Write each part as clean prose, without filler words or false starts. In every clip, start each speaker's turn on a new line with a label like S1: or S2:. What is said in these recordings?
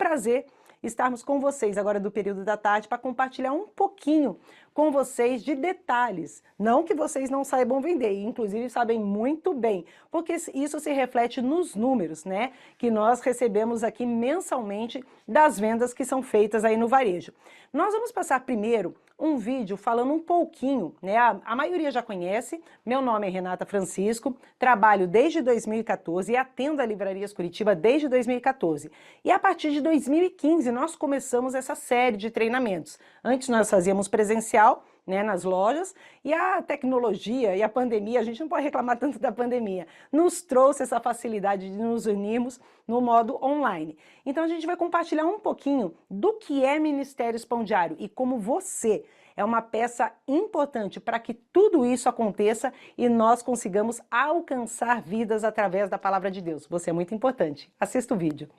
S1: prazer estarmos com vocês agora do período da tarde para compartilhar um pouquinho com vocês de detalhes. Não que vocês não saibam vender, inclusive sabem muito bem, porque isso se reflete nos números, né, que nós recebemos aqui mensalmente das vendas que são feitas aí no varejo. Nós vamos passar primeiro um vídeo falando um pouquinho, né? A maioria já conhece, meu nome é Renata Francisco, trabalho desde 2014 e atendo a Livrarias Curitiba desde 2014. E a partir de 2015 nós começamos essa série de treinamentos. Antes nós fazíamos presencial, né, nas lojas, e a tecnologia e a pandemia, a gente não pode reclamar tanto da pandemia, nos trouxe essa facilidade de nos unirmos no modo online. Então a gente vai compartilhar um pouquinho do que é Ministérios Pão Diário e como você é uma peça importante para que tudo isso aconteça e nós consigamos alcançar vidas através da palavra de Deus. Você é muito importante. Assista o vídeo.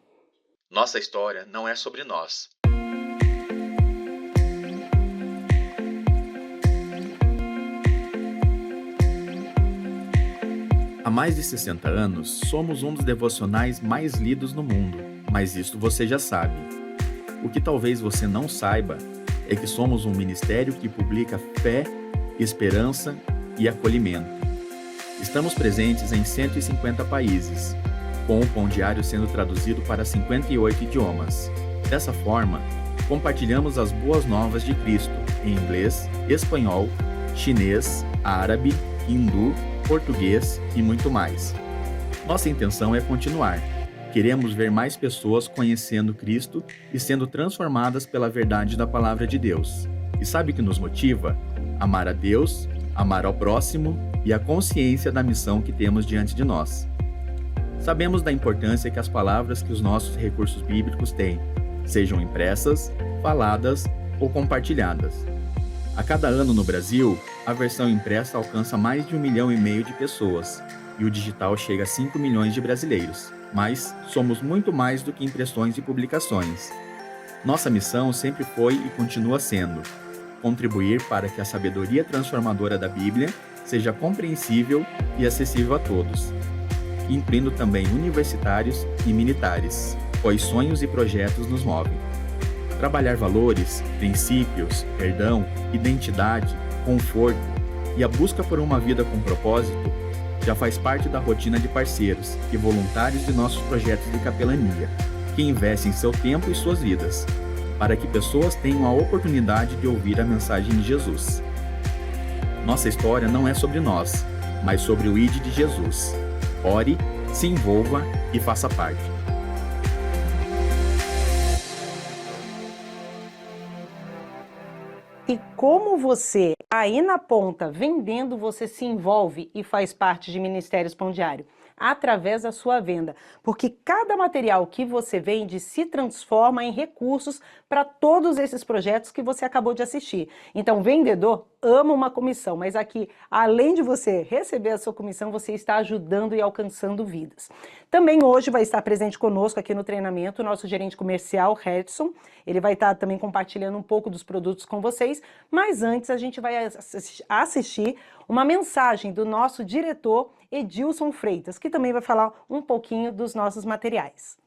S2: Nossa história não é sobre nós. Há mais de 60 anos, somos um dos devocionais mais lidos no mundo, mas isto você já sabe. O que talvez você não saiba é que somos um ministério que publica fé, esperança e acolhimento. Estamos presentes em 150 países, com o Pão Diário sendo traduzido para 58 idiomas. Dessa forma, compartilhamos as boas novas de Cristo em inglês, espanhol, chinês, árabe, hindu, português e muito mais. Nossa intenção é continuar. Queremos ver mais pessoas conhecendo Cristo e sendo transformadas pela verdade da palavra de Deus. E sabe o que nos motiva? Amar a Deus, amar ao próximo e a consciência da missão que temos diante de nós. Sabemos da importância que as palavras que os nossos recursos bíblicos têm, sejam impressas, faladas ou compartilhadas. A cada ano no Brasil, a versão impressa alcança mais de 1,5 milhão de pessoas e o digital chega a 5 milhões de brasileiros. Mas somos muito mais do que impressões e publicações. Nossa missão sempre foi e continua sendo contribuir para que a sabedoria transformadora da Bíblia seja compreensível e acessível a todos, incluindo também universitários e militares, pois sonhos e projetos nos movem. Trabalhar valores, princípios, perdão, identidade, conforto e a busca por uma vida com propósito já faz parte da rotina de parceiros e voluntários de nossos projetos de capelania, que investem seu tempo e suas vidas, para que pessoas tenham a oportunidade de ouvir a mensagem de Jesus. Nossa história não é sobre nós, mas sobre o ID de Jesus. Ore, se envolva e faça parte.
S1: E como você, aí na ponta, vendendo, você se envolve e faz parte de Ministérios Pão Diário? Através da sua venda, porque cada material que você vende se transforma em recursos para todos esses projetos que você acabou de assistir. Então, vendedor ama uma comissão, mas aqui, além de você receber a sua comissão, você está ajudando e alcançando vidas. Também hoje vai estar presente conosco aqui no treinamento o nosso gerente comercial, Edson. Ele vai estar também compartilhando um pouco dos produtos com vocês, mas antes a gente vai assistir uma mensagem do nosso diretor Edilson Freitas, que também vai falar um pouquinho dos nossos materiais.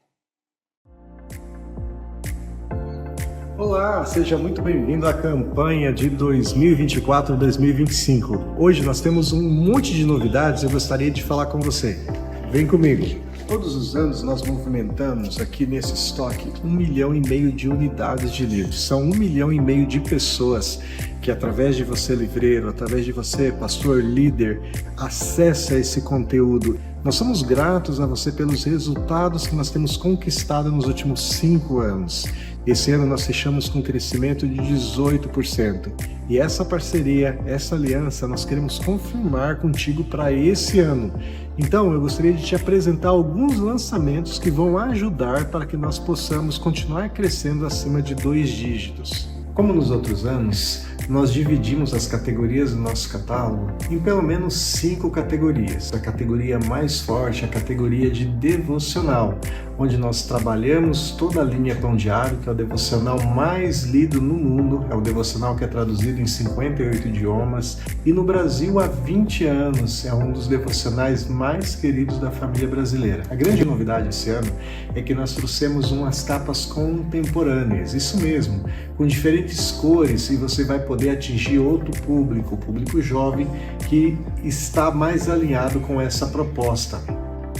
S3: Olá, seja muito bem-vindo à campanha de 2024-2025. Hoje nós temos um monte de novidades e eu gostaria de falar com você. Vem comigo! Todos os anos nós movimentamos aqui nesse estoque 1,5 milhão de unidades de livros. São 1,5 milhão de pessoas que através de você, livreiro, através de você, pastor, líder, acessa esse conteúdo. Nós somos gratos a você pelos resultados que nós temos conquistado nos últimos 5 anos. Esse ano nós fechamos com um crescimento de 18%. E essa parceria, essa aliança, nós queremos confirmar contigo para esse ano. Então, eu gostaria de te apresentar alguns lançamentos que vão ajudar para que nós possamos continuar crescendo acima de 2 dígitos. Como nos outros anos, nós dividimos as categorias do nosso catálogo em pelo menos 5 categorias. A categoria mais forte é a categoria de devocional, onde nós trabalhamos toda a linha Pão Diário, que é o devocional mais lido no mundo, é o devocional que é traduzido em 58 idiomas e no Brasil há 20 anos é um dos devocionais mais queridos da família brasileira. A grande novidade esse ano é que nós trouxemos umas capas contemporâneas, isso mesmo, com diferentes cores, e você vai poder atingir outro público, o público jovem, que está mais alinhado com essa proposta.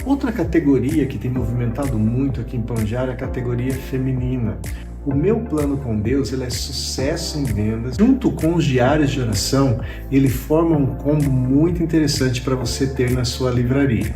S3: Outra categoria que tem movimentado muito aqui em Pão Diário é a categoria feminina. O Meu Plano com Deus, ele é sucesso em vendas. Junto com os diários de oração, ele forma um combo muito interessante para você ter na sua livraria.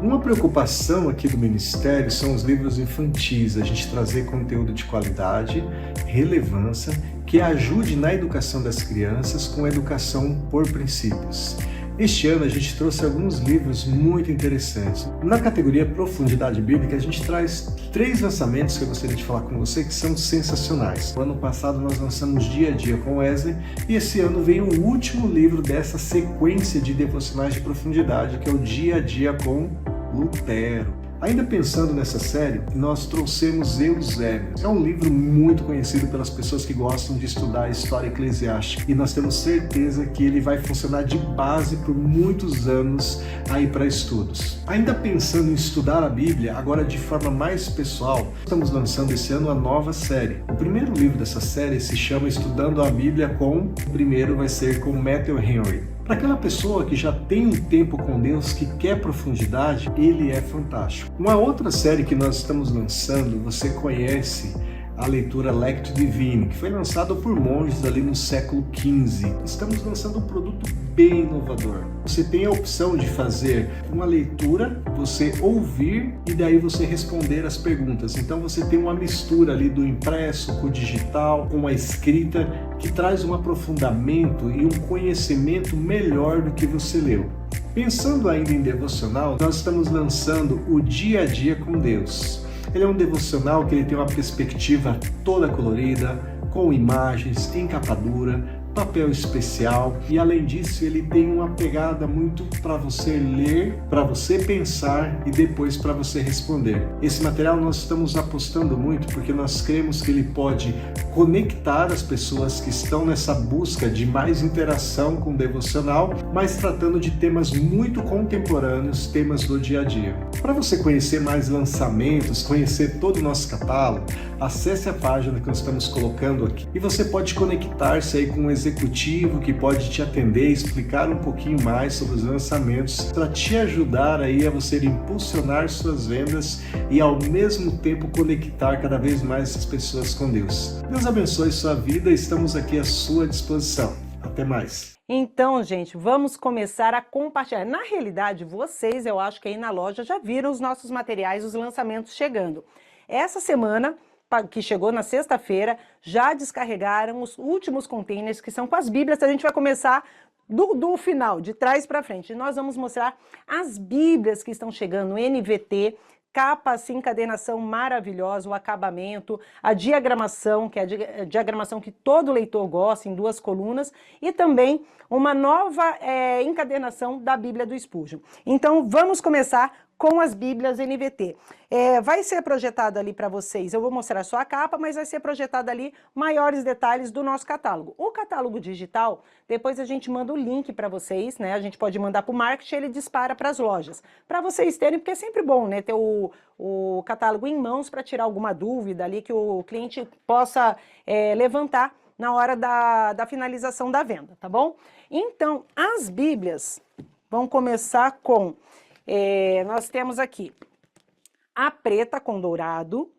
S3: Uma preocupação aqui do Ministério são os livros infantis, a gente trazer conteúdo de qualidade, relevância, que ajude na educação das crianças com educação por princípios. Este ano a gente trouxe alguns livros muito interessantes. Na categoria Profundidade Bíblica, a gente traz 3 lançamentos que eu gostaria de falar com você que são sensacionais. No ano passado nós lançamos Dia a Dia com Wesley e esse ano veio o último livro dessa sequência de devocionais de profundidade, que é o Dia a Dia com Lutero. Ainda pensando nessa série, nós trouxemos Eusébio. É um livro muito conhecido pelas pessoas que gostam de estudar a história eclesiástica e nós temos certeza que ele vai funcionar de base por muitos anos aí para estudos. Ainda pensando em estudar a Bíblia, agora de forma mais pessoal, estamos lançando esse ano uma nova série. O primeiro livro dessa série se chama Estudando a Bíblia com... O primeiro vai ser com Matthew Henry. Para aquela pessoa que já tem um tempo com Deus, que quer profundidade, ele é fantástico. Uma outra série que nós estamos lançando, você conhece a leitura Lectio Divina, que foi lançada por monges ali no século XV. Estamos lançando um produto bem inovador. Você tem a opção de fazer uma leitura, você ouvir e daí você responder as perguntas. Então você tem uma mistura ali do impresso com o digital, com a escrita, que traz um aprofundamento e um conhecimento melhor do que você leu. Pensando ainda em devocional, nós estamos lançando o Dia a Dia com Deus. Ele é um devocional que ele tem uma perspectiva toda colorida, com imagens, em capa dura, papel especial e além disso ele tem uma pegada muito para você ler, para você pensar e depois para você responder. Esse material nós estamos apostando muito porque nós cremos que ele pode conectar as pessoas que estão nessa busca de mais interação com o devocional, mas tratando de temas muito contemporâneos, temas do dia a dia. Para você conhecer mais lançamentos, conhecer todo o nosso catálogo, acesse a página que nós estamos colocando aqui e você pode conectar-se aí com um executivo que pode te atender e explicar um pouquinho mais sobre os lançamentos para te ajudar aí a você impulsionar suas vendas e ao mesmo tempo conectar cada vez mais essas pessoas com Deus. Deus abençoe sua vida, estamos aqui à sua disposição. Até mais.
S1: Então, gente, vamos começar a compartilhar. Na realidade, vocês, eu acho que aí na loja já viram os nossos materiais, os lançamentos chegando. Essa semana, que chegou na sexta-feira, já descarregaram os últimos containers que são com as Bíblias. A gente vai começar do final, de trás para frente. Nós vamos mostrar as Bíblias que estão chegando, NVT, capa, assim, encadernação maravilhosa, o acabamento, a diagramação, que é a diagramação que todo leitor gosta, em 2 colunas, e também uma nova encadernação da Bíblia do Spurgeon. Então, vamos começar com as Bíblias NVT. Vai ser projetado ali para vocês, eu vou mostrar só a capa, mas vai ser projetado ali maiores detalhes do nosso catálogo. O catálogo digital, depois a gente manda o link para vocês, né? A gente pode mandar para o marketing, ele dispara para as lojas. Para vocês terem, porque é sempre bom, né? Ter o catálogo em mãos para tirar alguma dúvida ali que o cliente possa levantar na hora da finalização da venda, tá bom? Então, as Bíblias vão começar com... nós temos aqui a preta com dourado,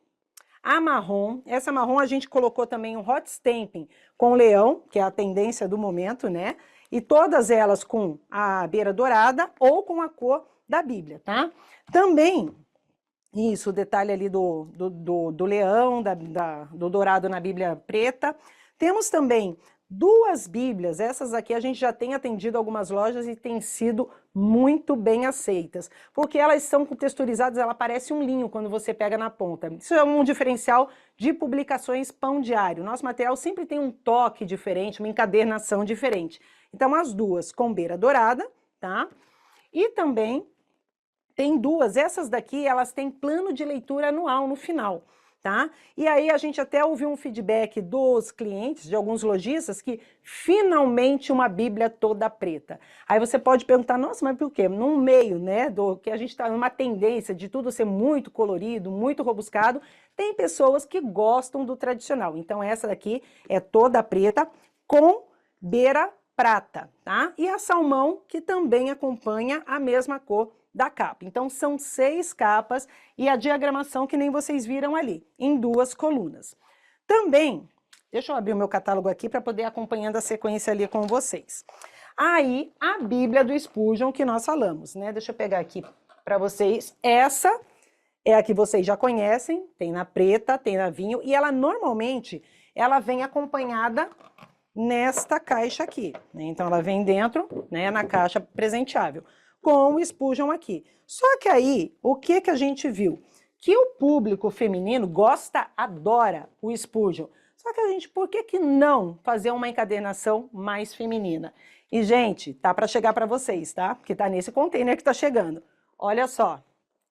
S1: a marrom. Essa marrom a gente colocou também um hot stamping com leão, que é a tendência do momento, né? E todas elas com a beira dourada ou com a cor da Bíblia, tá? Também, isso, o detalhe ali do leão, do dourado na Bíblia preta. Temos também 2 Bíblias, essas aqui a gente já tem atendido algumas lojas e tem sido muito bem aceitas, porque elas são texturizadas, ela parece um linho quando você pega na ponta. Isso é um diferencial de publicações Pão Diário. Nosso material sempre tem um toque diferente, uma encadernação diferente. Então as 2 com beira dourada, tá? E também tem 2, essas daqui, elas têm plano de leitura anual no final. Tá? E aí a gente até ouviu um feedback dos clientes, de alguns lojistas, que finalmente uma Bíblia toda preta. Aí você pode perguntar, nossa, mas por quê? No meio, né, do que a gente está numa tendência de tudo ser muito colorido, muito robuscado, tem pessoas que gostam do tradicional. Então essa daqui é toda preta com beira prata, tá? E a salmão, que também acompanha a mesma cor da capa. Então são 6 capas e a diagramação que nem vocês viram ali, em 2 colunas. Também, deixa eu abrir o meu catálogo aqui para poder acompanhando a sequência ali com vocês. Aí, a Bíblia do Spurgeon que nós falamos, né? Deixa eu pegar aqui para vocês. Essa é a que vocês já conhecem, tem na preta, tem na vinho, e ela normalmente, ela vem acompanhada nesta caixa aqui, né? Então ela vem dentro, né, na caixa presenteável, com o Spurgeon aqui. Só que aí, o que a gente viu? Que o público feminino gosta, adora o Spurgeon. Só que a gente, por que não fazer uma encadernação mais feminina? E, gente, tá para chegar para vocês, tá? Porque tá nesse container que tá chegando. Olha só,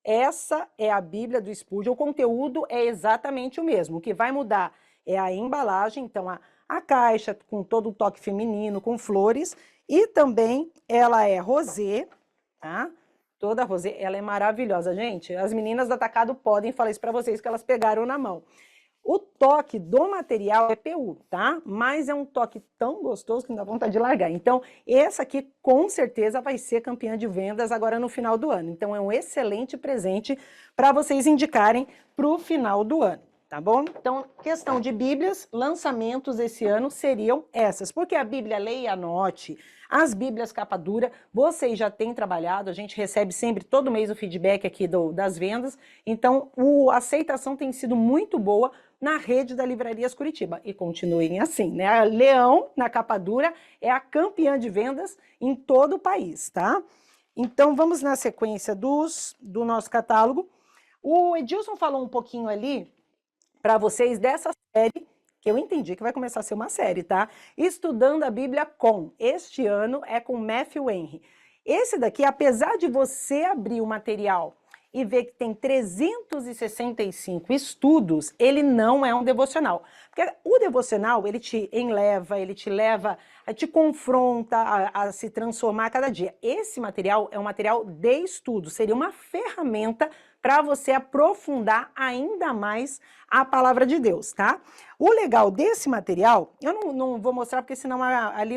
S1: essa é a Bíblia do Spurgeon, o conteúdo é exatamente o mesmo. O que vai mudar é a embalagem, então a caixa com todo o toque feminino, com flores, e também ela é rosé, tá? Toda rosé, ela é maravilhosa, gente. As meninas do atacado podem falar isso para vocês que elas pegaram na mão. O toque do material é PU, tá? Mas é um toque tão gostoso que não dá vontade de largar. Então, essa aqui com certeza vai ser campeã de vendas agora no final do ano. Então, é um excelente presente para vocês indicarem para o final do ano. Tá bom? Então, questão de Bíblias, lançamentos esse ano seriam essas, porque a Bíblia Leia e Anote, as Bíblias capa dura, vocês já têm trabalhado, a gente recebe sempre, todo mês, o feedback aqui das vendas, então a aceitação tem sido muito boa na rede da Livrarias Curitiba, e continuem assim, né? A Leão, na capa dura, é a campeã de vendas em todo o país, tá? Então, vamos na sequência do nosso catálogo. O Edilson falou um pouquinho ali para vocês dessa série, que eu entendi que vai começar a ser uma série, tá? Estudando a Bíblia com. Este ano é com Matthew Henry. Esse daqui, apesar de você abrir o material e ver que tem 365 estudos, ele não é um devocional. Porque o devocional, ele te enleva, ele te leva, te confronta a se transformar a cada dia. Esse material é um material de estudo, seria uma ferramenta para você aprofundar ainda mais a palavra de Deus, tá? O legal desse material, eu não vou mostrar porque senão ali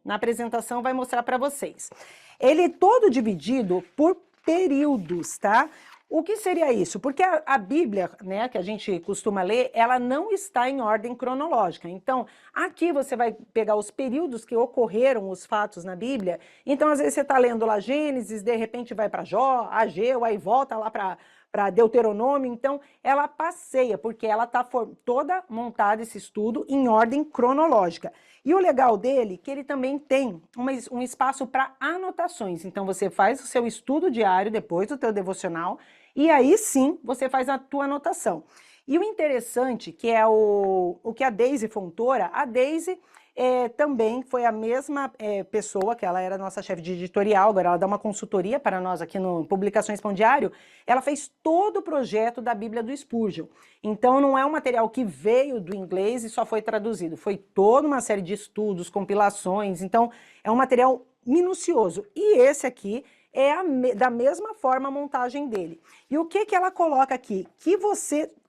S1: na apresentação vai mostrar para vocês. Ele é todo dividido por períodos, tá? O que seria isso? Porque a Bíblia, né, que a gente costuma ler, ela não está em ordem cronológica. Então, aqui você vai pegar os períodos que ocorreram os fatos na Bíblia. Então, às vezes você está lendo lá Gênesis, de repente vai para Jó, Ageu, aí volta lá para Deuteronômio. Então, ela passeia, porque ela está toda montada, esse estudo, em ordem cronológica. E o legal dele é que ele também tem um espaço para anotações. Então, você faz o seu estudo diário depois do teu devocional, e aí sim você faz a tua anotação. E o interessante, que é o que a Deise Fontoura, a Deise também foi a mesma pessoa, que ela era nossa chefe de editorial, agora ela dá uma consultoria para nós aqui no Publicações Pão Diário, ela fez todo o projeto da Bíblia do Spurgeon. Então não é um material que veio do inglês e só foi traduzido, foi toda uma série de estudos, compilações, então é um material minucioso. E esse aqui é da mesma forma a montagem dele. E o que ela coloca aqui?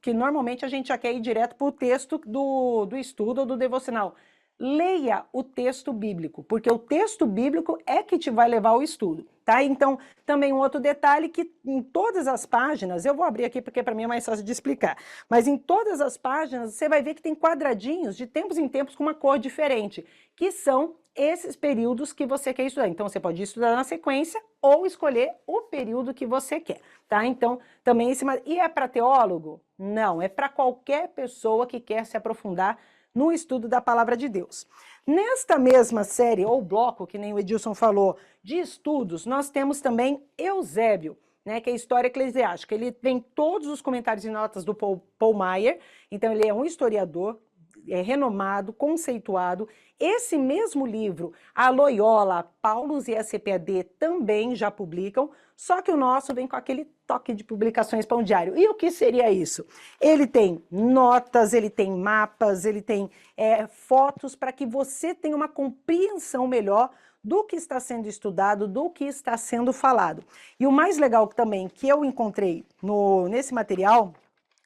S1: Que normalmente a gente já quer ir direto para o texto do estudo ou do devocional. Leia o texto bíblico, porque o texto bíblico é que te vai levar ao estudo, tá? Então, também um outro detalhe que em todas as páginas, eu vou abrir aqui porque para mim é mais fácil de explicar, mas em todas as páginas você vai ver que tem quadradinhos de tempos em tempos com uma cor diferente, que são esses períodos que você quer estudar. Então, você pode estudar na sequência ou escolher o período que você quer, tá? Então, também e é para teólogo? Não, é para qualquer pessoa que quer se aprofundar no estudo da palavra de Deus. Nesta mesma série, ou bloco, que nem o Edilson falou, de estudos, nós temos também Eusébio, né, que é História Eclesiástica. Ele tem todos os comentários e notas do Paul Maier, então ele é um historiador, é renomado, conceituado. Esse mesmo livro, a Loyola, a Paulus e a CPAD também já publicam, só que o nosso vem com aquele toque de publicações pão diário. E o que seria isso? Ele tem notas, ele tem mapas, ele tem fotos para que você tenha uma compreensão melhor do que está sendo estudado, do que está sendo falado. E o mais legal também que eu encontrei nesse material,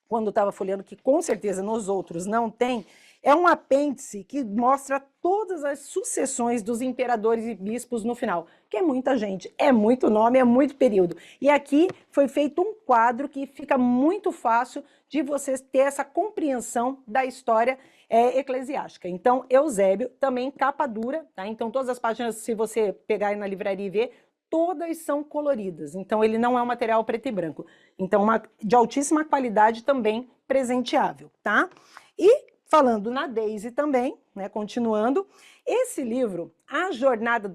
S1: quando estava folheando, que com certeza nos outros não tem, é um apêndice que mostra todas as sucessões dos imperadores e bispos no final, que é muita gente, é muito nome, é muito período. E aqui foi feito um quadro que fica muito fácil de vocês ter essa compreensão da história eclesiástica. Então, Eusébio, também capa dura, tá? Então todas as páginas, se você pegar aí na livraria e ver, todas são coloridas, então ele não é um material preto e branco. Então, de altíssima qualidade também presenteável, tá? E falando na Daisy também, né, continuando, esse livro, A Jornada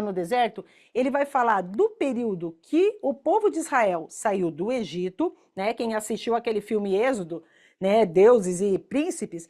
S1: no Deserto, ele vai falar do período que o povo de Israel saiu do Egito, né, quem assistiu aquele filme Êxodo, né, Deuses e Príncipes,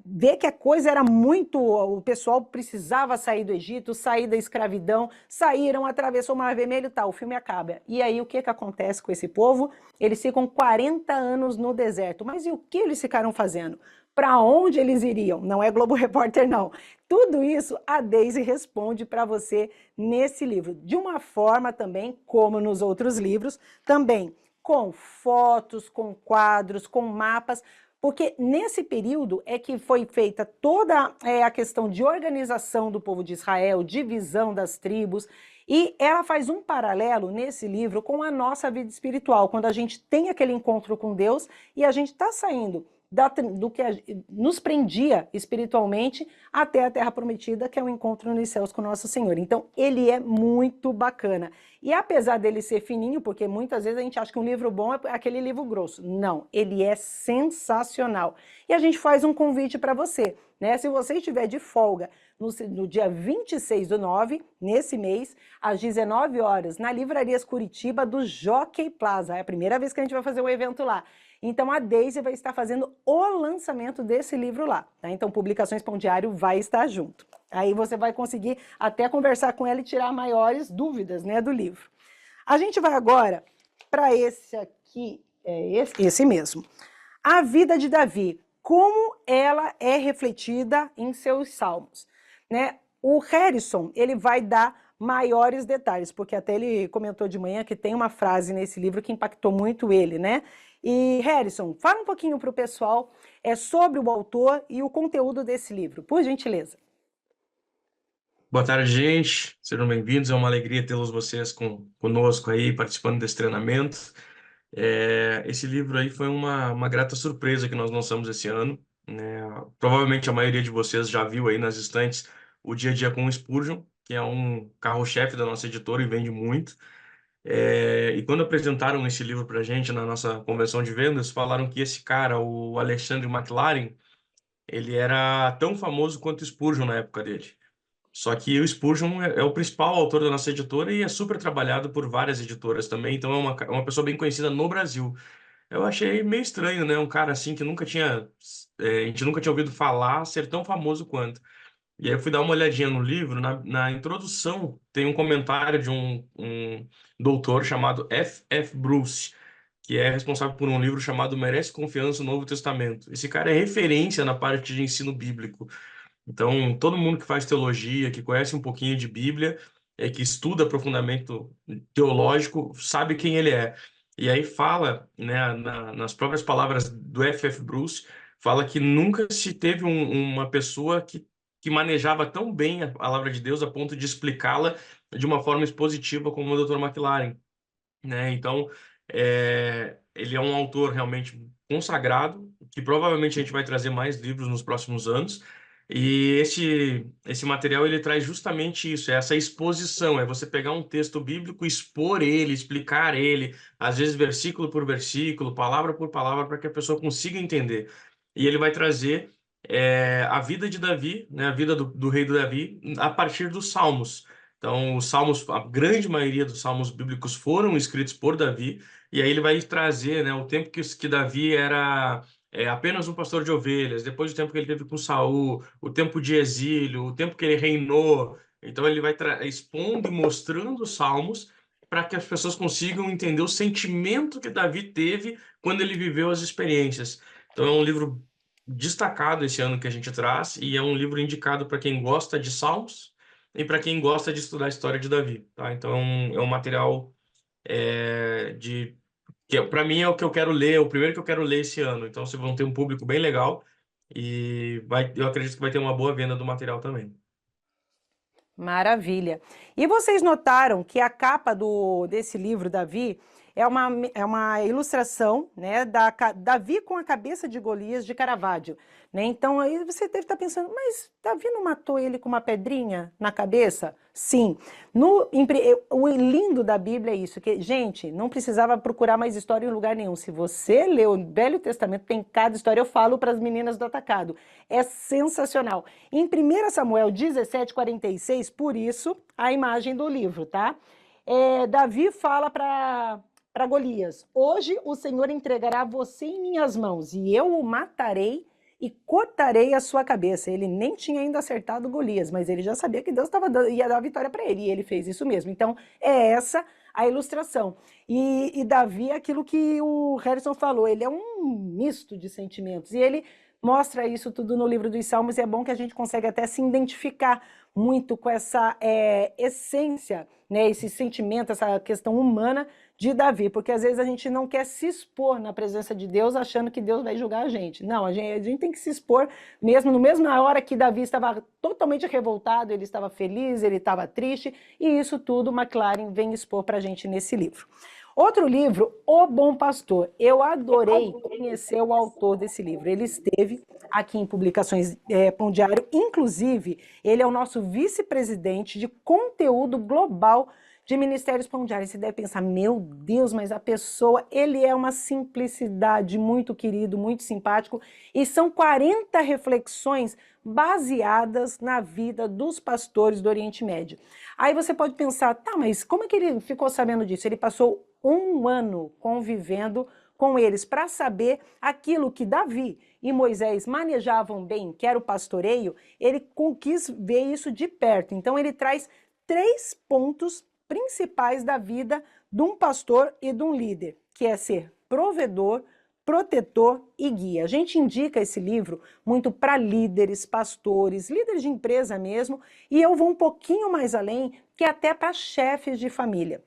S1: vê que a coisa era muito... O pessoal precisava sair do Egito, sair da escravidão, saíram, atravessou o Mar Vermelho e tal, o filme acaba. E aí o que acontece com esse povo? Eles ficam 40 anos no deserto. Mas e o que eles ficaram fazendo? Para onde eles iriam? Não é Globo Repórter, não. Tudo isso a Daisy responde para você nesse livro. De uma forma também, como nos outros livros, também com fotos, com quadros, com mapas, porque nesse período é que foi feita toda a questão de organização do povo de Israel, divisão das tribos, e ela faz um paralelo nesse livro com a nossa vida espiritual, quando a gente tem aquele encontro com Deus e a gente está saindo do que nos prendia espiritualmente até a Terra Prometida, que é o encontro nos céus com o nosso Senhor. Então, ele é muito bacana. E apesar dele ser fininho, porque muitas vezes a gente acha que um livro bom é aquele livro grosso. Não, ele é sensacional. E a gente faz um convite para você, né? Se você estiver de folga no dia 26/9, nesse mês, às 19 horas, na Livrarias Curitiba do Jockey Plaza. É a primeira vez que a gente vai fazer um evento lá. Então a Daisy vai estar fazendo o lançamento desse livro lá, tá? Então Publicações Pão Diário vai estar junto. Aí você vai conseguir até conversar com ela e tirar maiores dúvidas, né, do livro. A gente vai agora para esse aqui, esse mesmo. A vida de Davi, como ela é refletida em seus salmos, né? O Harrison, ele vai dar maiores detalhes, porque até ele comentou de manhã que tem uma frase nesse livro que impactou muito ele, né? E, Harrison, fala um pouquinho para o pessoal sobre o autor e o conteúdo desse livro, por gentileza.
S4: Boa tarde, gente. Sejam bem-vindos. É uma alegria tê-los vocês conosco aí, participando desse treinamento. Esse livro aí foi uma grata surpresa que nós lançamos esse ano, né? Provavelmente a maioria de vocês já viu aí nas estantes o Dia a Dia com o Spurgeon, que é um carro-chefe da nossa editora e vende muito. E quando apresentaram esse livro para a gente na nossa convenção de vendas, falaram que esse cara, o Alexandre McLaren, ele era tão famoso quanto o Spurgeon na época dele. Só que o Spurgeon é o principal autor da nossa editora e é super trabalhado por várias editoras também, então é uma pessoa bem conhecida no Brasil. Eu achei meio estranho, né? Um cara assim que a gente nunca tinha ouvido falar ser tão famoso quanto. E aí eu fui dar uma olhadinha no livro, na introdução tem um comentário de um doutor chamado F. Bruce, que é responsável por um livro chamado Merece Confiança no Novo Testamento. Esse cara é referência na parte de ensino bíblico. Então, todo mundo que faz teologia, que conhece um pouquinho de Bíblia, que estuda aprofundamento teológico, sabe quem ele é. E aí fala, né, nas próprias palavras do F. Bruce, fala que nunca se teve uma pessoa que manejava tão bem a palavra de Deus a ponto de explicá-la de uma forma expositiva como o Dr. McLaren, né? Então, ele é um autor realmente consagrado, que provavelmente a gente vai trazer mais livros nos próximos anos. E esse material ele traz justamente isso, essa exposição, é você pegar um texto bíblico, expor ele, explicar ele, às vezes versículo por versículo, palavra por palavra, para que a pessoa consiga entender. e ele vai trazer a vida de Davi, né, a vida do rei do Davi, a partir dos Salmos. Então, os Salmos, a grande maioria dos Salmos bíblicos foram escritos por Davi, e aí ele vai trazer, né, o tempo que Davi era apenas um pastor de ovelhas, depois o tempo que ele teve com Saul, o tempo de exílio, o tempo que ele reinou. Então, ele vai expondo e mostrando os Salmos para que as pessoas consigam entender o sentimento que Davi teve quando ele viveu as experiências. Então, é um livro destacado esse ano que a gente traz, e é um livro indicado para quem gosta de Salmos e para quem gosta de estudar a história de Davi, tá? Então é um material que para mim é o que eu quero ler, é o primeiro que eu quero ler esse ano. Então vocês vão ter um público bem legal e eu acredito que vai ter uma boa venda do material também.
S1: Maravilha. E vocês notaram que a capa desse livro, Davi, é uma ilustração, né, Davi com a cabeça de Golias de Caravaggio, né? Então aí você deve estar pensando, mas Davi não matou ele com uma pedrinha na cabeça? Sim. O lindo da Bíblia é isso, que, gente, não precisava procurar mais história em lugar nenhum. Se você lê o Velho Testamento, tem cada história, eu falo para as meninas do Atacado. É sensacional. Em 1 Samuel 17:46, por isso a imagem do livro, tá? Davi fala para Golias: hoje o Senhor entregará você em minhas mãos, e eu o matarei e cortarei a sua cabeça. Ele nem tinha ainda acertado Golias, mas ele já sabia que Deus ia dar a vitória para ele, e ele fez isso mesmo. Então, é essa a ilustração. E Davi é aquilo que o Harrison falou, ele é um misto de sentimentos, e ele mostra isso tudo no livro dos Salmos, e é bom que a gente consegue até se identificar muito com essa essência, né, esse sentimento, essa questão humana de Davi, porque às vezes a gente não quer se expor na presença de Deus achando que Deus vai julgar a gente. Não, a gente tem que se expor mesmo, na hora que Davi estava totalmente revoltado, ele estava feliz, ele estava triste, e isso tudo McLaren vem expor para a gente nesse livro. Outro livro, O Bom Pastor. Eu adorei conhecer o autor desse livro. Ele esteve aqui em Publicações Pão Diário, inclusive ele é o nosso vice-presidente de conteúdo global de Ministérios Pão Diário. Você deve pensar, meu Deus, mas a pessoa, ele é uma simplicidade, muito querido, muito simpático, e são 40 reflexões baseadas na vida dos pastores do Oriente Médio. Aí você pode pensar, tá, mas como é que ele ficou sabendo disso? Ele passou 1 ano convivendo com eles para saber aquilo que Davi e Moisés manejavam bem, que era o pastoreio. Ele quis ver isso de perto. Então ele traz 3 pontos principais da vida de um pastor e de um líder, que é ser provedor, protetor e guia. A gente indica esse livro muito para líderes, pastores, líderes de empresa mesmo, e eu vou um pouquinho mais além, que é até para chefes de família,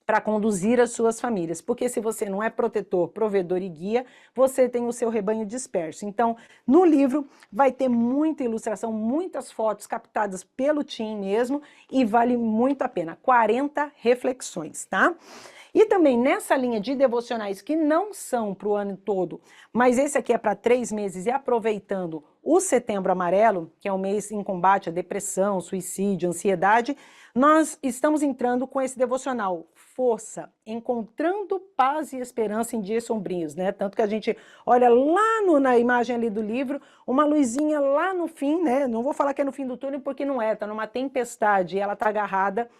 S1: para conduzir as suas famílias, porque se você não é protetor, provedor e guia, você tem o seu rebanho disperso. Então, no livro vai ter muita ilustração, muitas fotos captadas pelo Tim mesmo, e vale muito a pena. 40 reflexões, tá? E também nessa linha de devocionais que não são para o ano todo, mas esse aqui é para 3 meses, e aproveitando o Setembro Amarelo, que é um mês em combate à depressão, suicídio, ansiedade, nós estamos entrando com esse devocional Força, encontrando paz e esperança em dias sombrios, né? Tanto que a gente olha lá na imagem ali do livro, uma luzinha lá no fim, né? Não vou falar que é no fim do túnel porque não é, tá numa tempestade e ela tá agarrada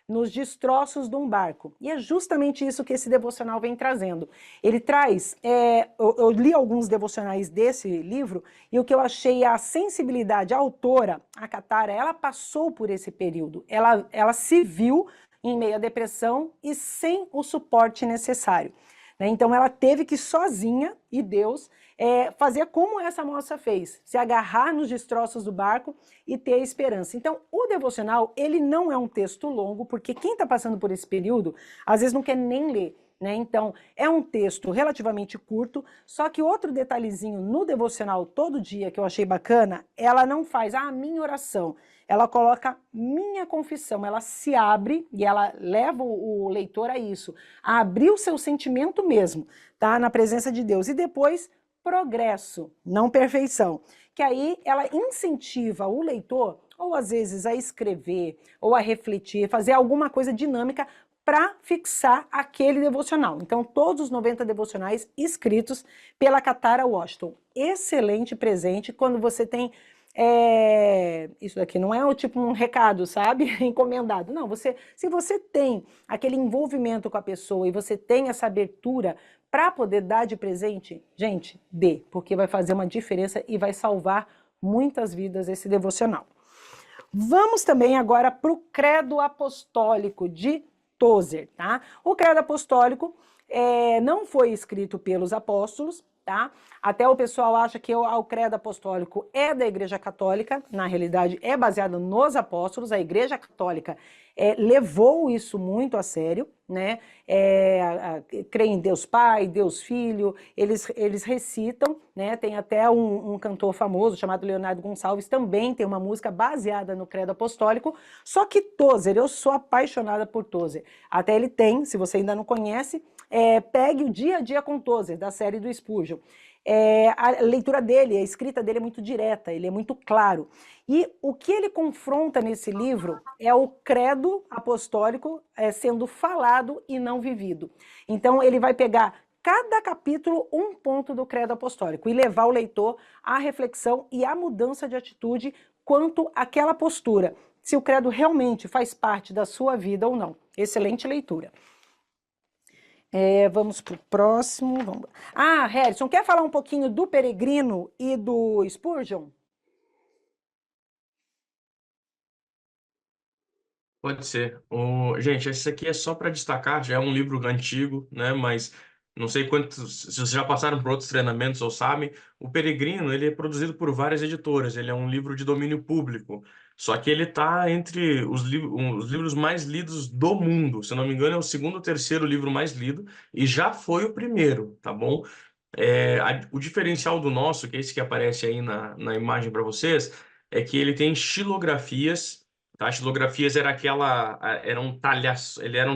S1: nos destroços de um barco. E é justamente isso que esse devocional vem trazendo. Ele traz, eu li alguns devocionais desse livro, e o que eu achei a sensibilidade, a autora, a Katara, ela passou por esse período, ela se viu em meio à depressão e sem o suporte necessário, né? Então ela teve que sozinha, e Deus, fazer como essa moça fez, se agarrar nos destroços do barco e ter esperança. Então o devocional, ele não é um texto longo, porque quem está passando por esse período, às vezes não quer nem ler, né? Então é um texto relativamente curto, só que outro detalhezinho no devocional todo dia que eu achei bacana, ela não faz a minha oração, ela coloca minha confissão, ela se abre e ela leva o leitor a isso, a abrir o seu sentimento mesmo, tá? Na presença de Deus. E depois, progresso, não perfeição. Que aí ela incentiva o leitor, ou às vezes a escrever, ou a refletir, fazer alguma coisa dinâmica para fixar aquele devocional. Então, todos os 90 devocionais escritos pela Katara Washington. Excelente presente quando você tem... isso daqui não é tipo um recado, sabe? Encomendado. Não, se você tem aquele envolvimento com a pessoa e você tem essa abertura para poder dar de presente, gente, dê, porque vai fazer uma diferença e vai salvar muitas vidas esse devocional. Vamos também agora para o Credo Apostólico de Tozer, tá? O Credo Apostólico não foi escrito pelos apóstolos, tá? Até o pessoal acha que o Credo Apostólico é da Igreja Católica, na realidade é baseado nos apóstolos, a Igreja Católica levou isso muito a sério, né? Crê em Deus Pai, Deus Filho, eles recitam, né? Tem até um cantor famoso chamado Leonardo Gonçalves, também tem uma música baseada no Credo Apostólico, só que Tozer, eu sou apaixonada por Tozer, até ele tem, se você ainda não conhece, pegue o Dia a Dia com Tozer, da série do Spurgeon. A leitura dele, a escrita dele é muito direta, ele é muito claro. E o que ele confronta nesse livro é o credo apostólico sendo falado e não vivido. Então ele vai pegar cada capítulo um ponto do credo apostólico e levar o leitor à reflexão e à mudança de atitude quanto àquela postura, se o credo realmente faz parte da sua vida ou não. Excelente leitura. Vamos para o próximo. Harrison, quer falar um pouquinho do Peregrino e do Spurgeon?
S4: Pode ser. Gente, esse aqui é só para destacar, já é um livro antigo, né? Mas não sei quantos, se vocês já passaram por outros treinamentos ou sabem, o Peregrino, ele é produzido por várias editoras, ele é um livro de domínio público, só que ele está entre os livros mais lidos do mundo, se eu não me engano é o segundo ou terceiro livro mais lido, e já foi o primeiro, tá bom? O diferencial do nosso, que é esse que aparece aí na imagem para vocês, é que ele tem xilografias. Tá? As xilografias eram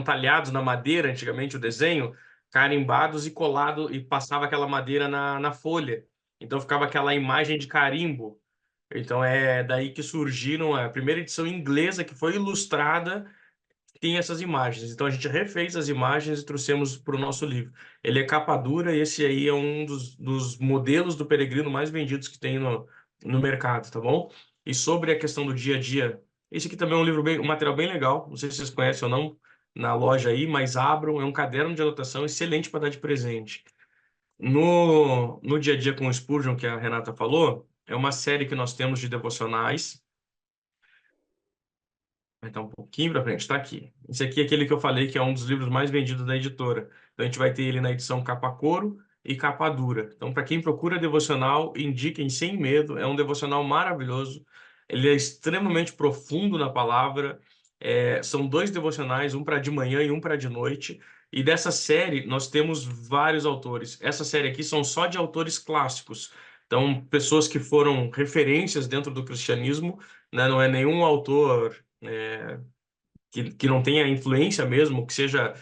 S4: talhados na madeira, antigamente o desenho, carimbados e colado, e passava aquela madeira na folha. Então ficava aquela imagem de carimbo. Então é daí que surgiram a primeira edição inglesa que foi ilustrada, tem essas imagens. Então a gente refez as imagens e trouxemos para o nosso livro. Ele é capa dura e esse aí é um dos modelos do Peregrino mais vendidos que tem no mercado, tá bom? E sobre a questão do dia a dia, esse aqui também é um livro um material bem legal, não sei se vocês conhecem ou não, na loja aí, mas abram, é um caderno de anotação excelente para dar de presente. No dia a dia com o Spurgeon, que a Renata falou, é uma série que nós temos de devocionais. Vai estar um pouquinho para frente, está aqui. Esse aqui é aquele que eu falei que é um dos livros mais vendidos da editora. Então a gente vai ter ele na edição capa couro e capa dura. Então, para quem procura devocional, indiquem sem medo. É um devocional maravilhoso. Ele é extremamente profundo na palavra. São 2 devocionais, um para de manhã e um para de noite. E dessa série nós temos vários autores. Essa série aqui são só de autores clássicos. Então, pessoas que foram referências dentro do cristianismo, né? Não é nenhum autor que não tenha influência mesmo, que seja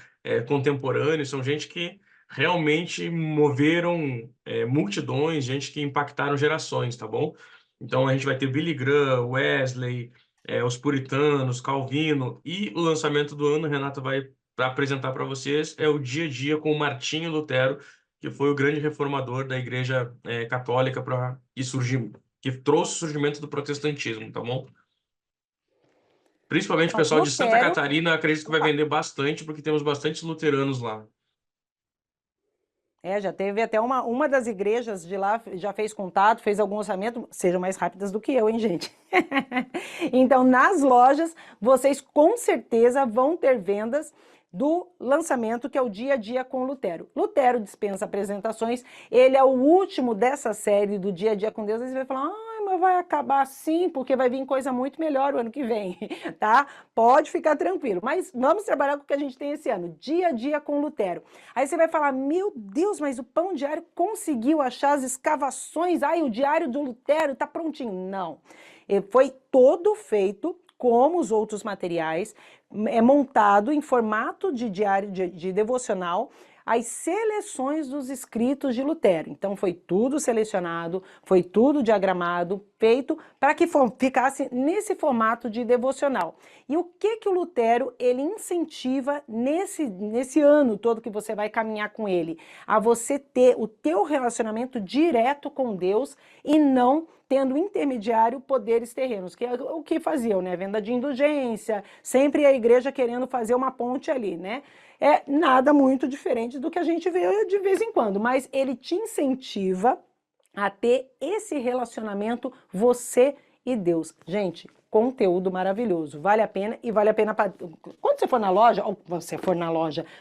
S4: contemporâneo, são gente que realmente moveram multidões, gente que impactaram gerações, tá bom? Então a gente vai ter Billy Graham, Wesley, os puritanos, Calvino, e o lançamento do ano, a Renata vai apresentar para vocês, é o Dia a Dia com Martinho Lutero, que foi o grande reformador da Igreja Católica que trouxe o surgimento do protestantismo, tá bom? Principalmente o
S1: Então,
S4: pessoal de Santa
S1: Lutero...
S4: Catarina, acredito que vai vender bastante, porque temos bastantes luteranos lá.
S1: Já teve até uma das igrejas de lá, já fez contato, fez algum orçamento, sejam mais rápidas do que eu, hein, gente? Então, nas lojas, vocês com certeza vão ter vendas do lançamento, que é o Dia a Dia com Lutero. Lutero dispensa apresentações, ele é o último dessa série do Dia a Dia com Deus, aí você vai falar, mas vai acabar assim, porque vai vir coisa muito melhor o ano que vem, tá? Pode ficar tranquilo, mas vamos trabalhar com o que a gente tem esse ano, Dia a Dia com Lutero. Aí você vai falar, meu Deus, mas o Pão Diário conseguiu achar as escavações, o Diário do Lutero tá prontinho. Não, foi todo feito como os outros materiais, montado em formato de diário de devocional. as seleções dos escritos de Lutero. Então foi tudo selecionado, foi tudo diagramado, feito para que ficasse nesse formato de devocional. E o que o Lutero ele incentiva nesse ano todo que você vai caminhar com ele? A você ter o teu relacionamento direto com Deus e não tendo intermediário poderes terrenos, que é o que faziam, né? Venda de indulgência, sempre a igreja querendo fazer uma ponte ali, né? É nada muito diferente do que a gente vê de vez em quando, mas ele te incentiva a ter esse relacionamento você e Deus. Gente, conteúdo maravilhoso, vale a pena e vale a pena para quando você for na loja, ou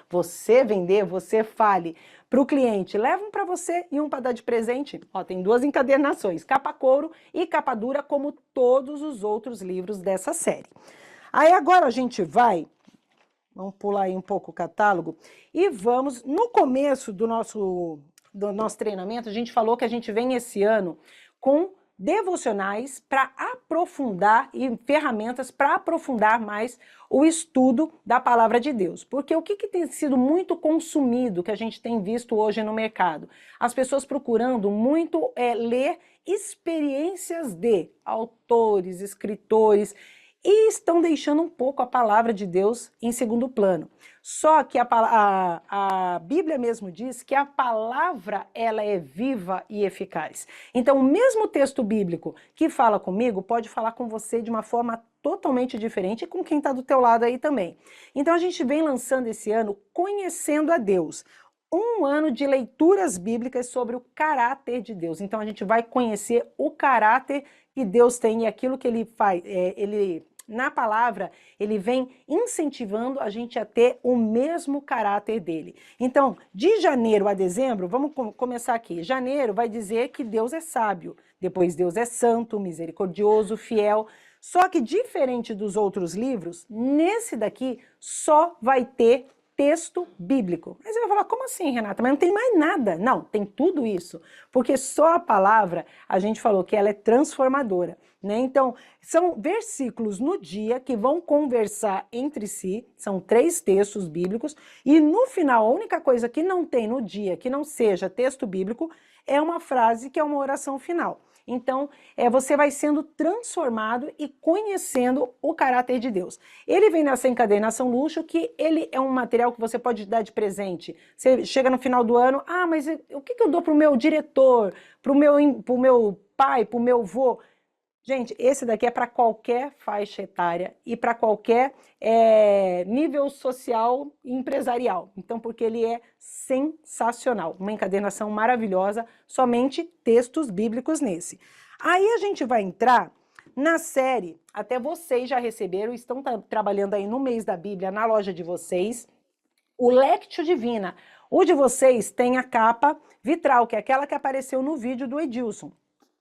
S1: você vender, você fale para o cliente, leva um para você e um para dar de presente. Ó, tem 2 encadernações, capa couro e capa dura, como todos os outros livros dessa série. Aí agora a gente vamos pular aí um pouco o catálogo e vamos, no começo do nosso treinamento, a gente falou que a gente vem esse ano com devocionais para aprofundar e ferramentas para aprofundar mais o estudo da palavra de Deus. Porque o que tem sido muito consumido, que a gente tem visto hoje no mercado? As pessoas procurando muito ler experiências de autores, escritores, e estão deixando um pouco a palavra de Deus em segundo plano. Só que a Bíblia mesmo diz que a palavra ela é viva e eficaz. Então o mesmo texto bíblico que fala comigo pode falar com você de uma forma totalmente diferente e com quem está do teu lado aí também. Então a gente vem lançando esse ano Conhecendo a Deus. Um ano de leituras bíblicas sobre o caráter de Deus. Então a gente vai conhecer o caráter que Deus tem e aquilo que ele faz. Na palavra, ele vem incentivando a gente a ter o mesmo caráter dele. Então, de janeiro a dezembro, vamos começar aqui. Janeiro vai dizer que Deus é sábio, depois Deus é santo, misericordioso, fiel. Só que diferente dos outros livros, nesse daqui só vai ter texto bíblico. Aí você vai falar, como assim, Renata? Mas não tem mais nada. Não, tem tudo isso. Porque só a palavra, a gente falou que ela é transformadora, né? Então, são versículos no dia que vão conversar entre si, são 3 textos bíblicos, e no final, a única coisa que não tem no dia, que não seja texto bíblico, é uma frase que é uma oração final. Então, você vai sendo transformado e conhecendo o caráter de Deus. Ele vem nessa encadernação luxo, que ele é um material que você pode dar de presente. Você chega no final do ano, mas o que eu dou para o meu diretor, para o meu pai, para o meu avô? Gente, esse daqui é para qualquer faixa etária e para qualquer nível social e empresarial. Então, porque ele é sensacional. Uma encadernação maravilhosa, somente textos bíblicos nesse. Aí a gente vai entrar na série, até vocês já receberam, estão trabalhando aí no mês da Bíblia, na loja de vocês, o Lectio Divina. O de vocês tem a capa vitral, que é aquela que apareceu no vídeo do Edilson.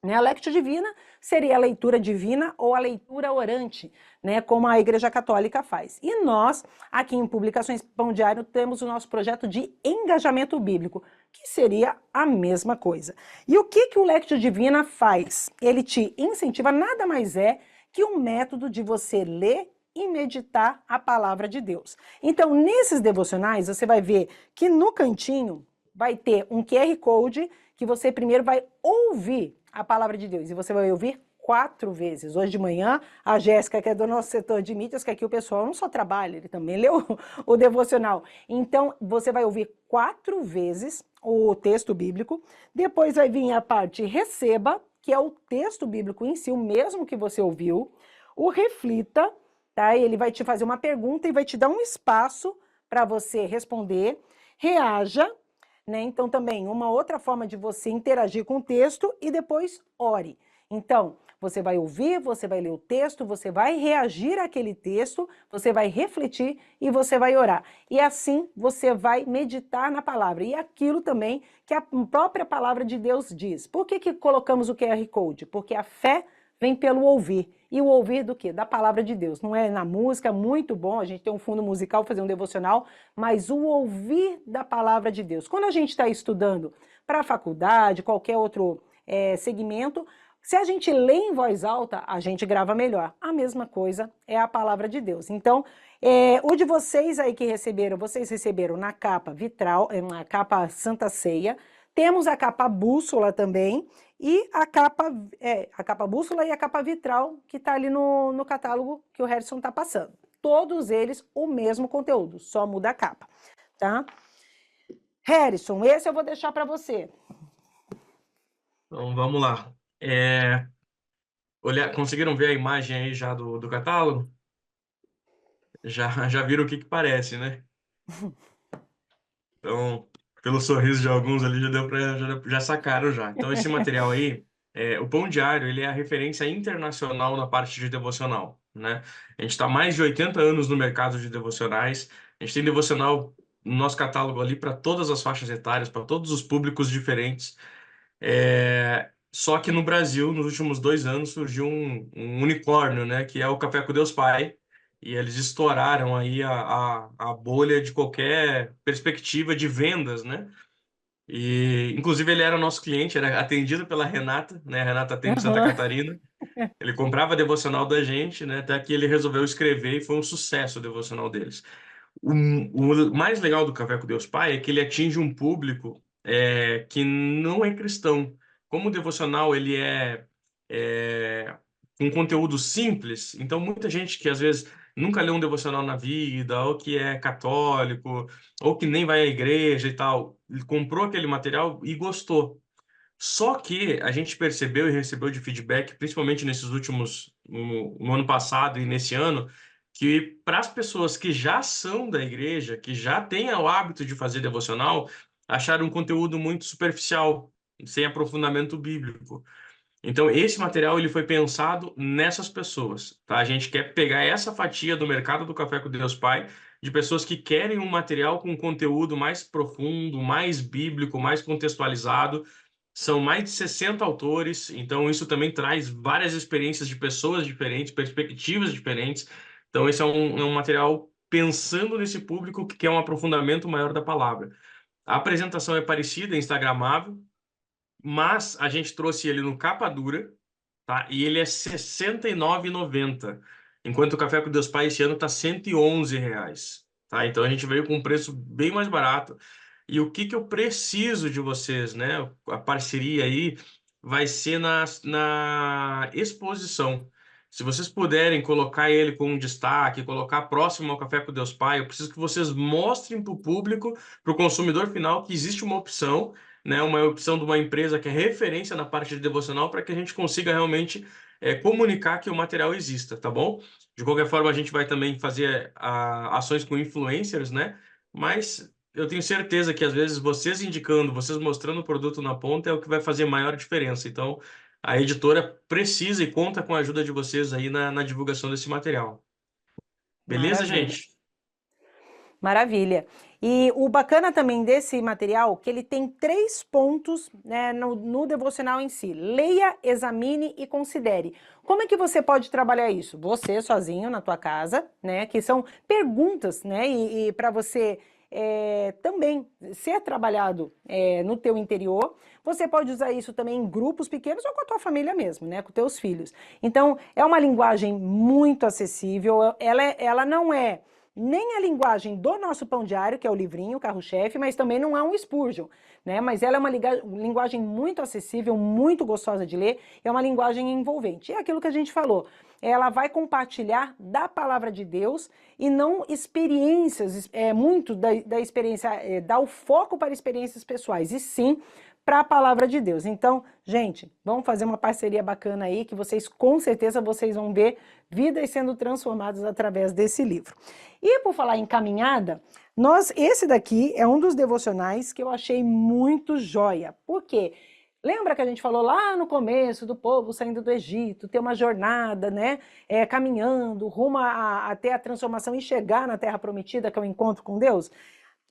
S1: A Lectio Divina seria a leitura divina ou a leitura orante, né, como a Igreja Católica faz. E nós, aqui em Publicações Pão Diário, temos o nosso projeto de engajamento bíblico, que seria a mesma coisa. E o que o Lectio Divina faz? Ele te incentiva, nada mais é que um método de você ler e meditar a palavra de Deus. Então, nesses devocionais, você vai ver que no cantinho vai ter um QR Code que você primeiro vai ouvir a palavra de Deus, e você vai ouvir 4 vezes. Hoje de manhã, a Jéssica, que é do nosso setor de mídias, que aqui o pessoal não só trabalha, ele também leu o devocional. Então, você vai ouvir 4 vezes o texto bíblico, depois vai vir a parte receba, que é o texto bíblico em si, o mesmo que você ouviu, o reflita, tá? Ele vai te fazer uma pergunta e vai te dar um espaço para você responder, reaja, né? Então, também, uma outra forma de você interagir com o texto e depois ore. Então, você vai ouvir, você vai ler o texto, você vai reagir àquele texto, você vai refletir e você vai orar. E assim, você vai meditar na palavra. E aquilo também que a própria palavra de Deus diz. Por que colocamos o QR Code? Porque a fé vem pelo ouvir. E o ouvir do quê? Da palavra de Deus. Não é na música, muito bom, a gente tem um fundo musical, fazer um devocional, mas o ouvir da palavra de Deus. Quando a gente está estudando para a faculdade, qualquer outro segmento, Se a gente lê em voz alta, a gente grava melhor. A mesma coisa é a palavra de Deus. Então, o de vocês aí que receberam, vocês receberam na capa vitral, na capa Santa Ceia. Temos a capa bússola também e a capa bússola e a capa vitral que está ali no catálogo que o Harrison está passando. Todos eles o mesmo conteúdo, só muda a capa, tá? Harrison, esse eu vou deixar para você.
S4: Então, vamos lá. Conseguiram ver a imagem aí já do catálogo? Já viram o que parece, né? Então, pelo sorriso de alguns ali, já sacaram já. Então, esse material aí, o Pão Diário, ele é a referência internacional na parte de devocional, né? A gente está há mais de 80 anos no mercado de devocionais. A gente tem devocional no nosso catálogo ali para todas as faixas etárias, para todos os públicos diferentes. Só que no Brasil, nos últimos 2 anos, surgiu um unicórnio, né? Que é o Café com Deus Pai. E eles estouraram aí a bolha de qualquer perspectiva de vendas, né? E, inclusive, ele era nosso cliente, era atendido pela Renata, né? A Renata atende Santa Catarina. Ele comprava devocional da gente, né? Até que ele resolveu escrever e foi um sucesso o devocional deles. O mais legal do Café com Deus Pai é que ele atinge um público que não é cristão. Como o devocional ele é um conteúdo simples, então muita gente que às vezes nunca leu um devocional na vida, ou que é católico, ou que nem vai à igreja e tal, ele comprou aquele material e gostou. Só que a gente percebeu e recebeu de feedback, principalmente no ano passado e nesse ano, que para as pessoas que já são da igreja, que já têm o hábito de fazer devocional, acharam um conteúdo muito superficial, sem aprofundamento bíblico. Então, esse material ele foi pensado nessas pessoas, tá? A gente quer pegar essa fatia do mercado do Café com Deus Pai, de pessoas que querem um material com conteúdo mais profundo, mais bíblico, mais contextualizado. São mais de 60 autores, então isso também traz várias experiências de pessoas diferentes, perspectivas diferentes. Então, esse é um material pensando nesse público que quer um aprofundamento maior da palavra. A apresentação é parecida, é instagramável, mas a gente trouxe ele no capa dura, tá? E ele é R$ 69,90, enquanto o Café com Deus Pai esse ano está R$ 111 reais, tá? Então a gente veio com um preço bem mais barato. E o que eu preciso de vocês, né? A parceria aí vai ser na exposição. Se vocês puderem colocar ele com um destaque, colocar próximo ao Café com Deus Pai, eu preciso que vocês mostrem para o público, para o consumidor final, que existe uma opção, né? Uma opção de uma empresa que é referência na parte de devocional para que a gente consiga realmente comunicar que o material exista, tá bom? De qualquer forma, a gente vai também fazer ações com influencers, né? Mas eu tenho certeza que às vezes vocês indicando, vocês mostrando o produto na ponta é o que vai fazer maior diferença. Então, a editora precisa e conta com a ajuda de vocês aí na divulgação desse material. Beleza,
S1: Maravilha.
S4: gente?
S1: Maravilha. E o bacana também desse material, que ele tem 3 pontos, né, no devocional em si. Leia, examine e considere. Como é que você pode trabalhar isso? Você sozinho na tua casa, né, que são perguntas, né, e para você também ser trabalhado no teu interior. Você pode usar isso também em grupos pequenos ou com a tua família mesmo, né, com teus filhos. Então, é uma linguagem muito acessível, ela não é nem a linguagem do nosso Pão Diário, que é o livrinho, o carro-chefe, mas também não é um Spurgeon, né? Mas ela é uma linguagem muito acessível, muito gostosa de ler, é uma linguagem envolvente. É aquilo que a gente falou, ela vai compartilhar da palavra de Deus e não experiências, muito da experiência, dá o foco para experiências pessoais, e sim para a palavra de Deus. Então, gente, vamos fazer uma parceria bacana aí, que vocês, com certeza, vocês vão ver vidas sendo transformadas através desse livro. E por falar em caminhada, esse daqui é um dos devocionais que eu achei muito joia. Por quê? Lembra que a gente falou lá no começo do povo saindo do Egito, ter uma jornada, né, caminhando rumo até a transformação e chegar na Terra Prometida, que é o encontro com Deus?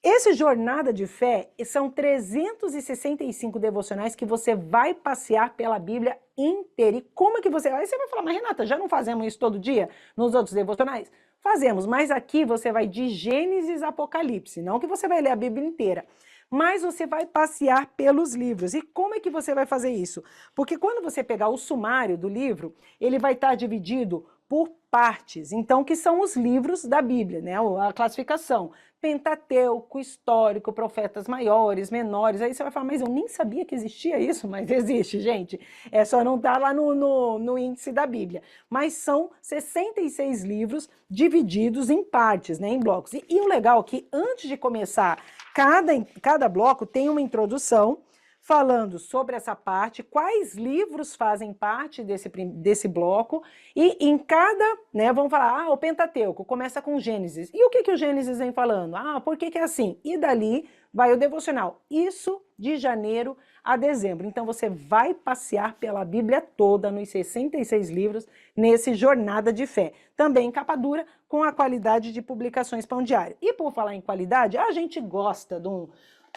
S1: Esse Jornada de Fé são 365 devocionais que você vai passear pela Bíblia inteira. E como é que você... Aí você vai falar, mas Renata, já não fazemos isso todo dia nos outros devocionais? Fazemos, mas aqui você vai de Gênesis a Apocalipse, não que você vai ler a Bíblia inteira. mas você vai passear pelos livros. E como é que você vai fazer isso? Porque quando você pegar o sumário do livro, ele vai estar dividido por partes, então, que são os livros da Bíblia, né? A classificação. Pentateuco, histórico, profetas maiores, menores. Aí você vai falar, mas eu nem sabia que existia isso, mas existe, gente. É só não estar lá no índice da Bíblia. Mas são 66 livros divididos em partes, né? Em blocos. E o legal é que antes de começar, cada bloco tem uma introdução falando sobre essa parte, quais livros fazem parte desse bloco, e em cada, né, vamos falar, o Pentateuco começa com Gênesis. E o que o Gênesis vem falando? Por que é assim? E dali vai o devocional. Isso de janeiro a dezembro. Então você vai passear pela Bíblia toda, nos 66 livros, nesse Jornada de Fé. Também em capa dura, com a qualidade de publicações Pão Diário. E por falar em qualidade, a gente gosta de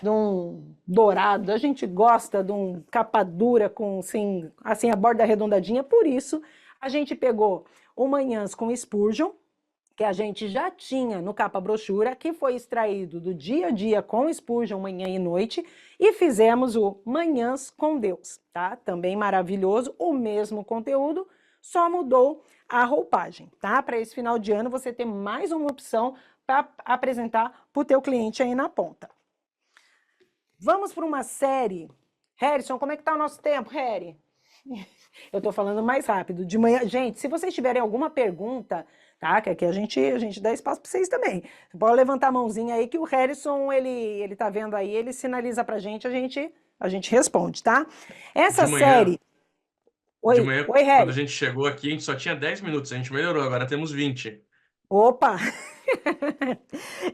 S1: um dourado, a gente gosta de um capa dura com assim, a borda arredondadinha, por isso a gente pegou o Manhãs com Spurgeon, que a gente já tinha no capa brochura, que foi extraído do Dia a Dia com Spurgeon, manhã e noite, e fizemos o Manhãs com Deus, tá? Também maravilhoso, o mesmo conteúdo, só mudou a roupagem, tá? Para esse final de ano você ter mais uma opção para apresentar para o teu cliente aí na ponta. Vamos para uma série. Harrison, como é que tá o nosso tempo, Harry? Eu tô falando mais rápido. De manhã, gente, se vocês tiverem alguma pergunta, tá? Que aqui a gente dá espaço para vocês também. Pode levantar a mãozinha aí que o Harrison, ele tá vendo aí, ele sinaliza pra gente, a gente responde, tá? Essa
S4: De manhã,
S1: série...
S4: de
S1: Oi,
S4: manhã,
S1: oi,
S4: quando
S1: Harry.
S4: a gente chegou aqui, a gente só tinha 10 minutos, a gente melhorou, agora temos 20.
S1: Opa!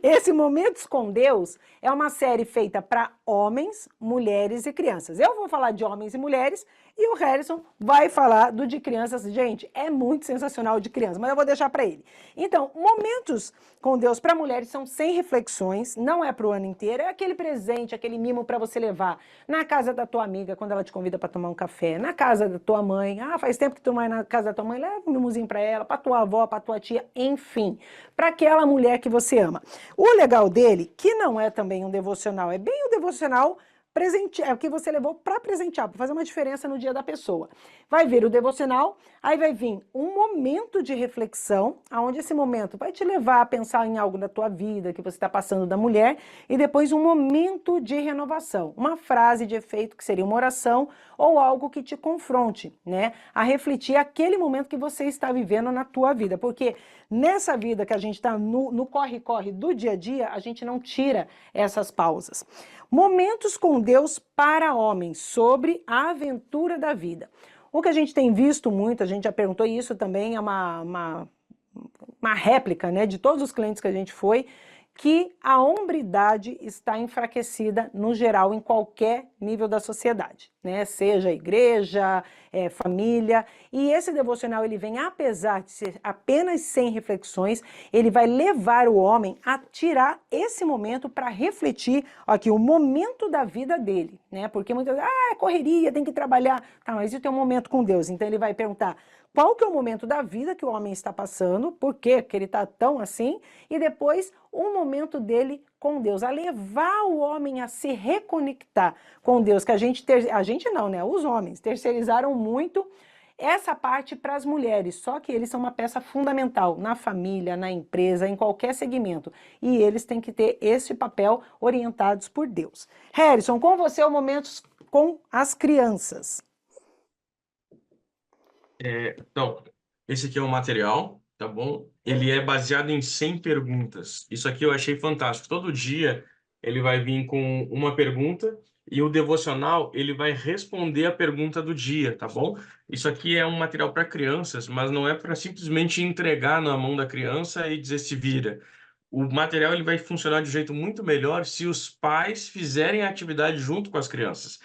S1: Esse Momentos com Deus é uma série feita para homens, mulheres e crianças. Eu vou falar de homens e mulheres e o Harrison vai falar do de crianças. Gente, é muito sensacional de criança, mas eu vou deixar para ele. Então, Momentos com Deus para mulheres são 100 reflexões, não é para o ano inteiro, é aquele presente, aquele mimo para você levar na casa da tua amiga quando ela te convida para tomar um café, na casa da tua mãe. Faz tempo que tu não vai na casa da tua mãe, leva um mimozinho para ela, para tua avó, para tua tia, enfim, para aquela mulher que você ama. O legal dele, que não é também um devocional, é bem o devocional presente, é o que você levou para presentear, para fazer uma diferença no dia da pessoa. Vai ver o devocional, aí vai vir um momento de reflexão, onde esse momento vai te levar a pensar em algo da tua vida, que você está passando da mulher, e depois um momento de renovação, uma frase de efeito que seria uma oração, ou algo que te confronte, né, a refletir aquele momento que você está vivendo na tua vida, porque nessa vida que a gente está no corre-corre do dia a dia, a gente não tira essas pausas. Momentos com Deus para homens, sobre a aventura da vida. O que a gente tem visto muito, a gente já perguntou isso também, é uma réplica, né, de todos os clientes que a gente foi, que a hombridade está enfraquecida, no geral, em qualquer nível da sociedade, né? Seja igreja, família, e esse devocional, ele vem, apesar de ser apenas 100 reflexões, ele vai levar o homem a tirar esse momento para refletir aqui o momento da vida dele, né? Porque muitas vezes, é correria, tem que trabalhar, tá, mas e o teu momento com Deus? Então ele vai perguntar, qual que é o momento da vida que o homem está passando, por que ele está tão assim, e depois o momento dele com Deus, a levar o homem a se reconectar com Deus, que a gente não, né, os homens terceirizaram muito essa parte para as mulheres, só que eles são uma peça fundamental na família, na empresa, em qualquer segmento, e eles têm que ter esse papel orientados por Deus. Harrison, com você o Momentos com as Crianças.
S4: Então, esse aqui é o material, tá bom? Ele é baseado em 100 perguntas. Isso aqui eu achei fantástico. Todo dia ele vai vir com uma pergunta e o devocional ele vai responder a pergunta do dia, tá bom? Isso aqui é um material para crianças, mas não é para simplesmente entregar na mão da criança e dizer se vira. O material ele vai funcionar de um jeito muito melhor se os pais fizerem a atividade junto com as crianças.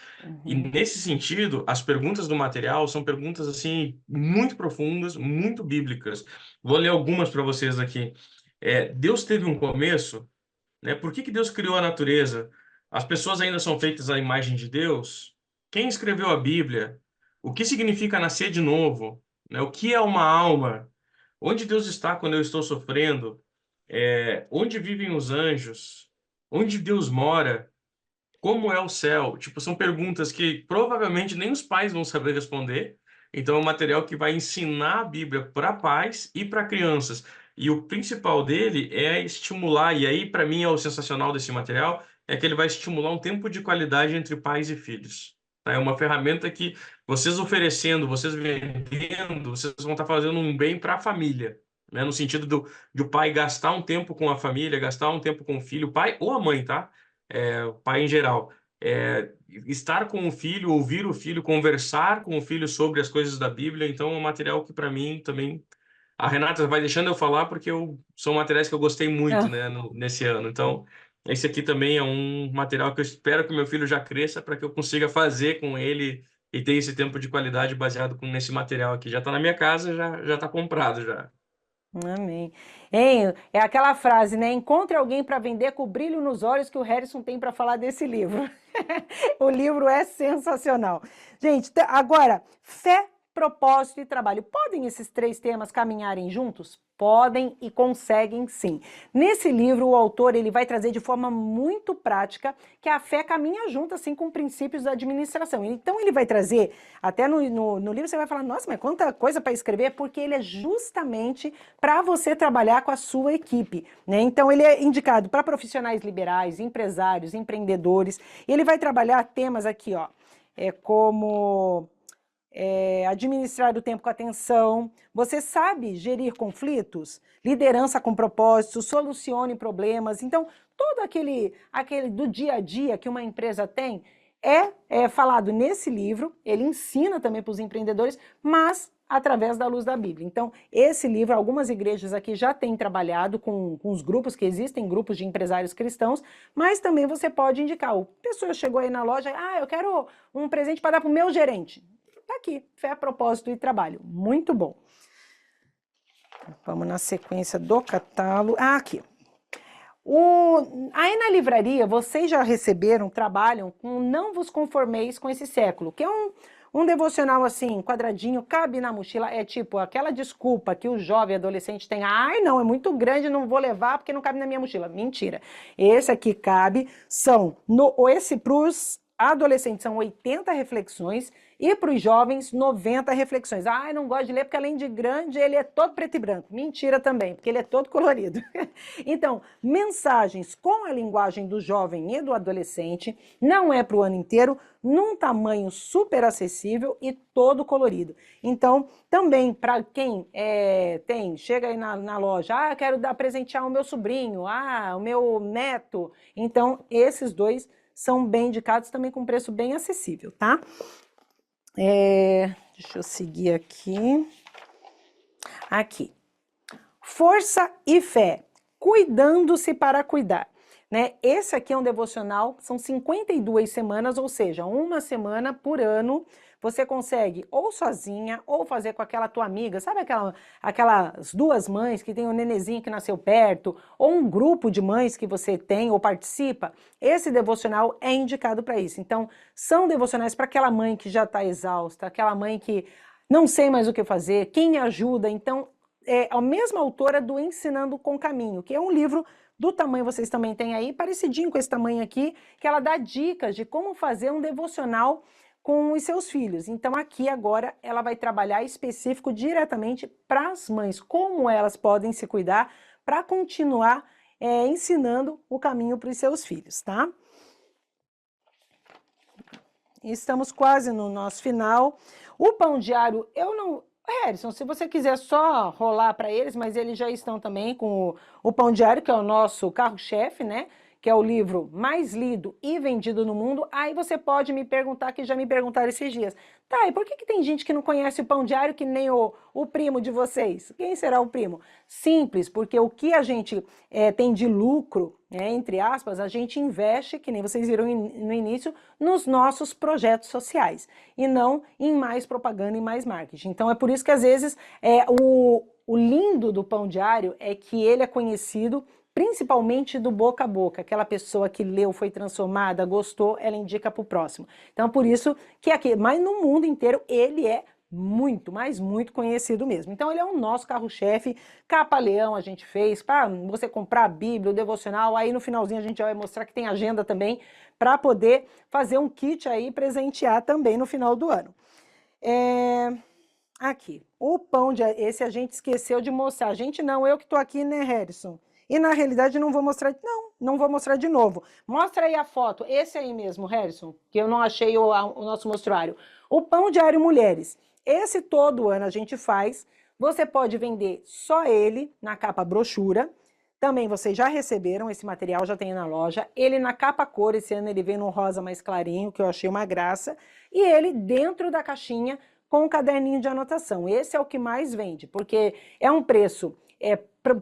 S4: E nesse sentido, as perguntas do material são perguntas assim muito profundas, muito bíblicas. Vou ler algumas para vocês aqui. Deus teve um começo, né? Por que Deus criou a natureza? As pessoas ainda são feitas à imagem de Deus? Quem escreveu a Bíblia? O que significa nascer de novo? Né? O que é uma alma? Onde Deus está quando eu estou sofrendo? Onde vivem os anjos? Onde Deus mora? Como é o céu? Tipo, são perguntas que provavelmente nem os pais vão saber responder. Então, é um material que vai ensinar a Bíblia para pais e para crianças. E o principal dele é estimular, e aí, para mim, é o sensacional desse material, é que ele vai estimular um tempo de qualidade entre pais e filhos. Tá? É uma ferramenta que vocês oferecendo, vocês vendendo, vocês vão estar fazendo um bem para a família. Né? No sentido de o pai gastar um tempo com a família, gastar um tempo com o filho, o pai ou a mãe, tá? O pai em geral, estar com o filho, ouvir o filho, conversar com o filho sobre as coisas da Bíblia. Então, é um material que para mim também. A Renata vai deixando eu falar porque são materiais que eu gostei muito,
S1: Ah,
S4: né, nesse ano. Então, esse aqui também é um material que eu espero que meu filho já cresça para que eu consiga fazer com ele e ter esse tempo de qualidade baseado nesse material aqui. Já está na minha casa, já está comprado já.
S1: amém. Hein, é aquela frase, né? Encontre alguém para vender com o brilho nos olhos que o Harrison tem para falar desse livro. O livro é sensacional. Gente, agora, fé, propósito e trabalho. Podem esses três temas caminharem juntos? Podem e conseguem sim. Nesse livro, o autor ele vai trazer de forma muito prática que a fé caminha junto assim com princípios da administração. Então ele vai trazer, até no livro você vai falar, nossa, mas quanta coisa para escrever, porque ele é justamente para você trabalhar com a sua equipe, né? Então ele é indicado para profissionais liberais, empresários, empreendedores. Ele vai trabalhar temas aqui, ó, como administrar o tempo com atenção, você sabe gerir conflitos, liderança com propósito, solucione problemas. Então, todo aquele do dia a dia que uma empresa tem é falado nesse livro, ele ensina também para os empreendedores, mas através da luz da Bíblia. Então, esse livro, algumas igrejas aqui já têm trabalhado com os grupos que existem, grupos de empresários cristãos, mas também você pode indicar. A pessoa chegou aí na loja, eu quero um presente para dar para o meu gerente. Tá aqui, fé, propósito e trabalho. Muito bom. Vamos na sequência do catálogo. Aqui. Aí na livraria, vocês já receberam, trabalham com Não Vos Conformeis com Esse Século, que é um devocional assim, quadradinho, cabe na mochila, é tipo aquela desculpa que o jovem adolescente tem, não, é muito grande, não vou levar porque não cabe na minha mochila. Mentira. Esse aqui cabe, esse pros adolescentes são 80 reflexões e para os jovens 90 reflexões. Eu não gosto de ler porque além de grande ele é todo preto e branco. Mentira também, porque ele é todo colorido. Então, mensagens com a linguagem do jovem e do adolescente, não é para o ano inteiro, num tamanho super acessível e todo colorido. Então, também para quem chega aí na loja, eu quero presentear o meu sobrinho, o meu neto. Então, esses dois são bem indicados, também com preço bem acessível, tá? Deixa eu seguir aqui. Aqui. Força e fé. Cuidando-se para cuidar. Né? Esse aqui é um devocional, são 52 semanas, ou seja, uma semana por ano. Você consegue ou sozinha, ou fazer com aquela tua amiga, sabe aquelas duas mães que tem um nenezinho que nasceu perto, ou um grupo de mães que você tem ou participa? Esse devocional é indicado para isso. Então, são devocionais para aquela mãe que já está exausta, aquela mãe que não sei mais o que fazer, quem me ajuda? Então, é a mesma autora do Ensinando com Caminho, que é um livro do tamanho, vocês também têm aí, parecidinho com esse tamanho aqui, que ela dá dicas de como fazer um devocional com os seus filhos. Então aqui agora ela vai trabalhar específico diretamente para as mães, como elas podem se cuidar para continuar ensinando o caminho para os seus filhos, tá? Estamos quase no nosso final. O pão diário, eu não... Harrison, se você quiser só rolar para eles, mas eles já estão também com o Pão Diário, que é o nosso carro-chefe, né? Que é o livro mais lido e vendido no mundo. Aí você pode me perguntar, que já me perguntaram esses dias. Tá, e por que tem gente que não conhece o Pão Diário que nem o primo de vocês? Quem será o primo? Simples, porque o que a gente tem de lucro, entre aspas, a gente investe, que nem vocês viram no início, nos nossos projetos sociais. E não em mais propaganda e mais marketing. Então é por isso que às vezes o lindo do Pão Diário é que ele é conhecido principalmente do boca a boca, aquela pessoa que leu, foi transformada, gostou, ela indica para o próximo. Então, por isso que aqui, mas no mundo inteiro, ele é muito, mas muito conhecido mesmo. Então ele é o nosso carro-chefe, capa leão a gente fez, para você comprar a Bíblia, o devocional, aí no finalzinho a gente vai mostrar que tem agenda também, para poder fazer um kit aí e presentear também no final do ano. Aqui, o pão de... Esse a gente esqueceu de mostrar. A gente não, eu que tô aqui, né, Harrison? E na realidade não vou mostrar, não vou mostrar de novo. Mostra aí a foto, esse aí mesmo, Harrison, que eu não achei o nosso mostruário. O Pão Diário Mulheres. Esse todo ano a gente faz. Você pode vender só ele na capa brochura. Também vocês já receberam esse material, já tem na loja. Ele na capa cor, esse ano ele vem no rosa mais clarinho, que eu achei uma graça. E ele dentro da caixinha com um caderninho de anotação. Esse é o que mais vende, porque é um preço,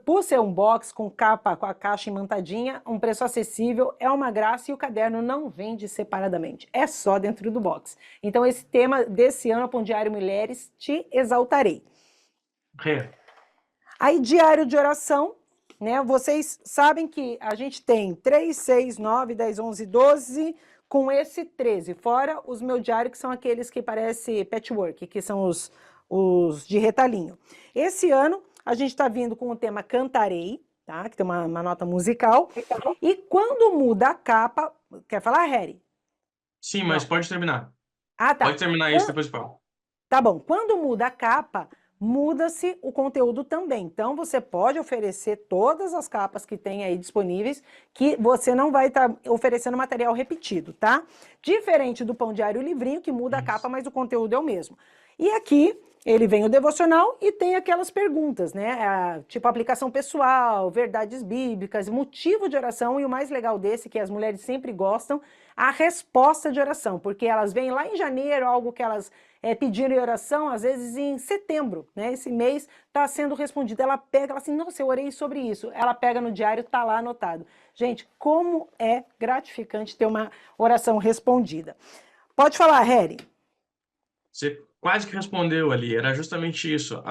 S1: por ser um box com capa, com a caixa imantadinha, um preço acessível, é uma graça e o caderno não vende separadamente, é só dentro do box. Então esse tema desse ano, Pão Diário Mulheres, te exaltarei. Aí diário de oração, né? Vocês sabem que a gente tem 3, 6, 9, 10, 11, 12... com esse 13, fora os meu diário, que são aqueles que parece patchwork, que são os de retalhinho. Esse ano, a gente está vindo com o tema Cantarei, tá? Que tem uma nota musical. E quando muda a capa... Quer falar, Harry?
S4: Sim, mas pode terminar.
S1: Ah, tá.
S4: Pode terminar isso, depois eu falo.
S1: Tá bom. Quando muda a capa, muda-se o conteúdo também. Então, você pode oferecer todas as capas que tem aí disponíveis, que você não vai estar oferecendo material repetido, tá? Diferente do Pão Diário Livrinho, que muda a capa, mas o conteúdo é o mesmo. E aqui, ele vem o devocional e tem aquelas perguntas, né? Tipo aplicação pessoal, verdades bíblicas, motivo de oração e o mais legal desse, que as mulheres sempre gostam, a resposta de oração, porque elas vêm lá em janeiro, algo que elas pediram em oração, às vezes em setembro, né? Esse mês está sendo respondido. Ela pega, ela assim, nossa, eu orei sobre isso. Ela pega no diário, tá lá anotado. Gente, como é gratificante ter uma oração respondida. Pode falar, Harry.
S4: Você quase que respondeu ali, era justamente isso,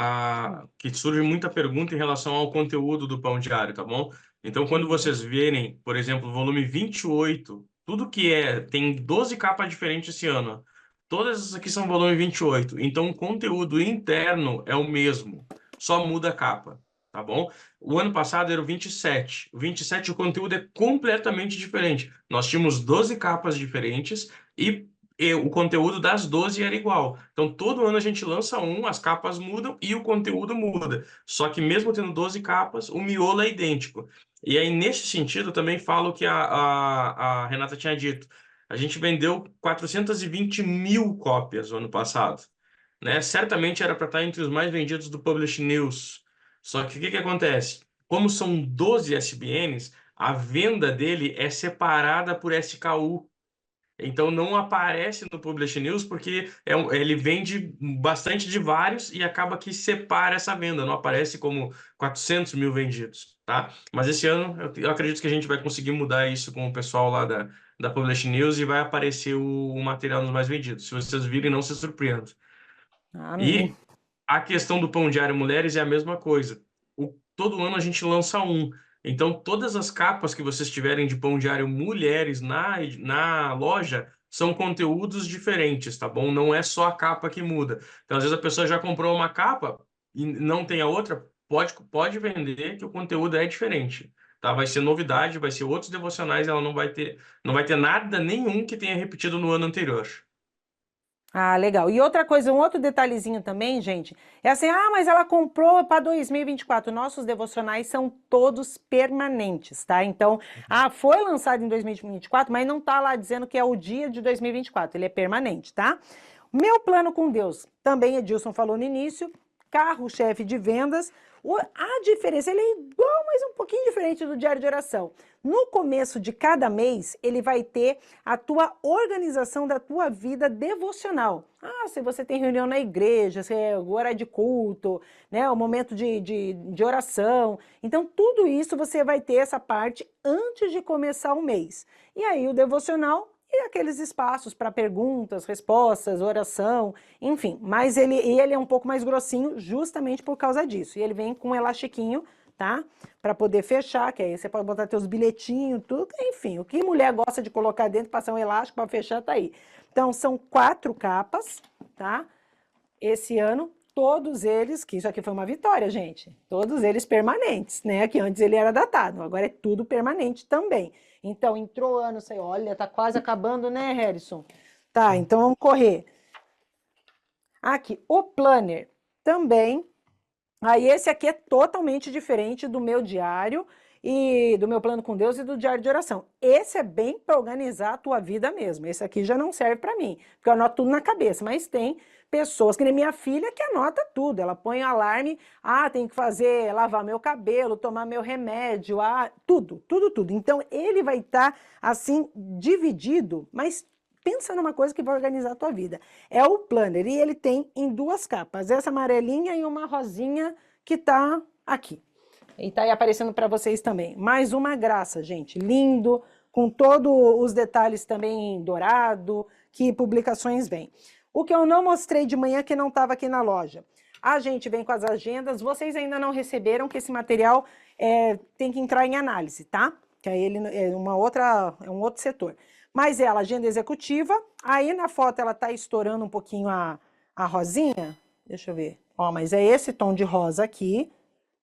S4: que surge muita pergunta em relação ao conteúdo do Pão Diário, tá bom? Então, quando vocês verem, por exemplo, o volume 28, tudo que tem 12 capas diferentes esse ano, todas essas aqui são volume 28, então o conteúdo interno é o mesmo, só muda a capa, tá bom? O ano passado era o 27, o 27 o conteúdo é completamente diferente, nós tínhamos 12 capas diferentes e o conteúdo das 12 era igual. Então, todo ano a gente lança as capas mudam e o conteúdo muda. Só que mesmo tendo 12 capas, o miolo é idêntico. E aí, nesse sentido, eu também falo que a Renata tinha dito. A gente vendeu 420 mil cópias no ano passado, né? Certamente era para estar entre os mais vendidos do Publish News. Só que o que acontece? Como são 12 SBNs, a venda dele é separada por SKU. Então não aparece no Publish News porque ele vende bastante de vários e acaba que separa essa venda, não aparece como 400 mil vendidos, tá? Mas esse ano eu acredito que a gente vai conseguir mudar isso com o pessoal lá da Publish News e vai aparecer o material nos mais vendidos. Se vocês virem, não se surpreendam.
S1: Amém.
S4: E a questão do Pão Diário Mulheres é a mesma coisa. Todo ano a gente lança um. Então, todas as capas que vocês tiverem de Pão Diário Mulheres na loja são conteúdos diferentes, tá bom? Não é só a capa que muda. Então, às vezes a pessoa já comprou uma capa e não tem a outra, pode vender que o conteúdo é diferente, tá? Vai ser novidade, vai ser outros devocionais, ela não vai ter nada nenhum que tenha repetido no ano anterior.
S1: Ah, legal. E outra coisa, um outro detalhezinho também, gente, é assim, mas ela comprou para 2024. Nossos devocionais são todos permanentes, tá? Então, foi lançado em 2024, mas não tá lá dizendo que é o dia de 2024, ele é permanente, tá? Meu plano com Deus, também Edilson falou no início, carro-chefe de vendas. A diferença, ele é igual, mas um pouquinho diferente do diário de oração. No começo de cada mês, ele vai ter a tua organização da tua vida devocional. Se você tem reunião na igreja, se é hora de culto, né, o momento de oração. Então, tudo isso você vai ter essa parte antes de começar o mês. E aí, o devocional e aqueles espaços para perguntas, respostas, oração, enfim. Mas ele é um pouco mais grossinho justamente por causa disso. E ele vem com um elastiquinho, tá? Para poder fechar, que aí você pode botar teus bilhetinhos, tudo. Enfim, o que mulher gosta de colocar dentro, passar um elástico para fechar, tá aí. Então, são 4 capas, tá? esse ano, todos eles, que isso aqui foi uma vitória, gente, todos eles permanentes, né? Que antes ele era datado, agora é tudo permanente também. Então, entrou ano, sei, olha, tá quase acabando, né, Harrison? Tá, então vamos correr. Aqui, o planner também. Aí esse aqui é totalmente diferente do meu diário e do meu plano com Deus e do diário de oração. Esse é bem para organizar a tua vida mesmo. Esse aqui já não serve para mim, porque eu anoto tudo na cabeça, mas tem pessoas, que nem minha filha, que anota tudo. Ela põe alarme, tem que fazer, lavar meu cabelo, tomar meu remédio, tudo, tudo, tudo. Então ele vai estar assim dividido, mas pensa numa coisa que vai organizar a tua vida. É o planner, e ele tem em 2 capas, essa amarelinha e uma rosinha que tá aqui. E tá aí aparecendo para vocês também. Mais uma graça, gente, lindo, com todos os detalhes também dourado, que publicações vêm. O que eu não mostrei de manhã, que não estava aqui na loja. A gente vem com as agendas, vocês ainda não receberam, que esse material tem que entrar em análise, tá? Que aí ele é um outro setor. Mas ela, agenda executiva, aí na foto ela tá estourando um pouquinho a rosinha, deixa eu ver, mas é esse tom de rosa aqui,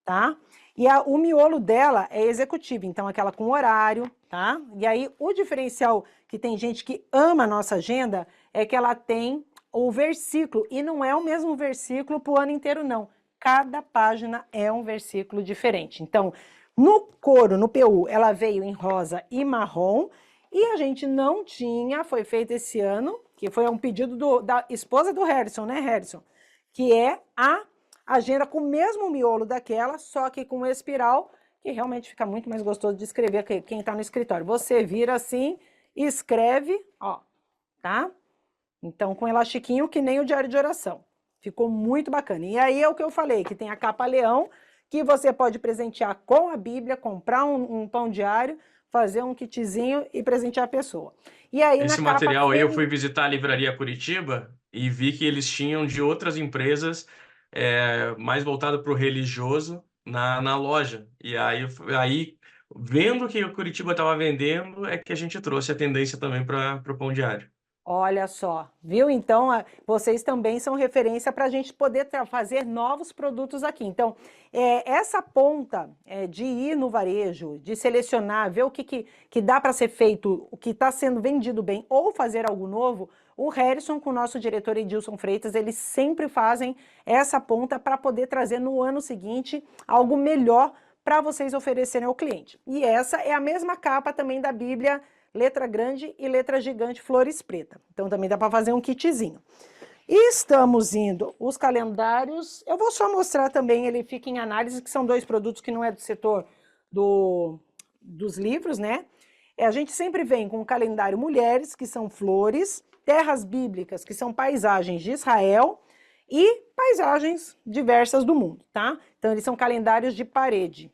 S1: tá? E o miolo dela é executivo, então aquela com horário, tá? E aí o diferencial, que tem gente que ama a nossa agenda, é que ela tem o versículo, e não é o mesmo versículo pro ano inteiro, não. Cada página é um versículo diferente. Então, no couro, no PU, ela veio em rosa e marrom, e a gente não tinha, foi feito esse ano, que foi um pedido da esposa do Harrison, né, Harrison? Que é a agenda com o mesmo miolo daquela, só que com espiral, que realmente fica muito mais gostoso de escrever que quem está no escritório. Você vira assim, escreve, tá? Então, com elastiquinho, que nem o diário de oração. Ficou muito bacana. E aí é o que eu falei, que tem a capa leão, que você pode presentear com a Bíblia, comprar um pão diário, fazer um kitzinho e presentear a pessoa. E aí,
S4: Esse
S1: na capa
S4: material aí eu fui visitar a Livraria Curitiba e vi que eles tinham de outras empresas mais voltado para o religioso na loja. E aí, vendo que o Curitiba estava vendendo, é que a gente trouxe a tendência também para o pão diário.
S1: Olha só, viu? Então, vocês também são referência para a gente poder fazer novos produtos aqui. Então, essa ponta de ir no varejo, de selecionar, ver o que dá para ser feito, o que está sendo vendido bem, ou fazer algo novo, o Harrison, com o nosso diretor Edilson Freitas, eles sempre fazem essa ponta para poder trazer no ano seguinte algo melhor para vocês oferecerem ao cliente. E essa é a mesma capa também da Bíblia, letra grande e letra gigante, flores preta. Então também dá para fazer um kitzinho. E estamos indo, os calendários, eu vou só mostrar também, ele fica em análise, que são 2 produtos que não é do setor dos livros, né? A gente sempre vem com o calendário Mulheres, que são flores, terras bíblicas, que são paisagens de Israel, e paisagens diversas do mundo, tá? Então eles são calendários de parede.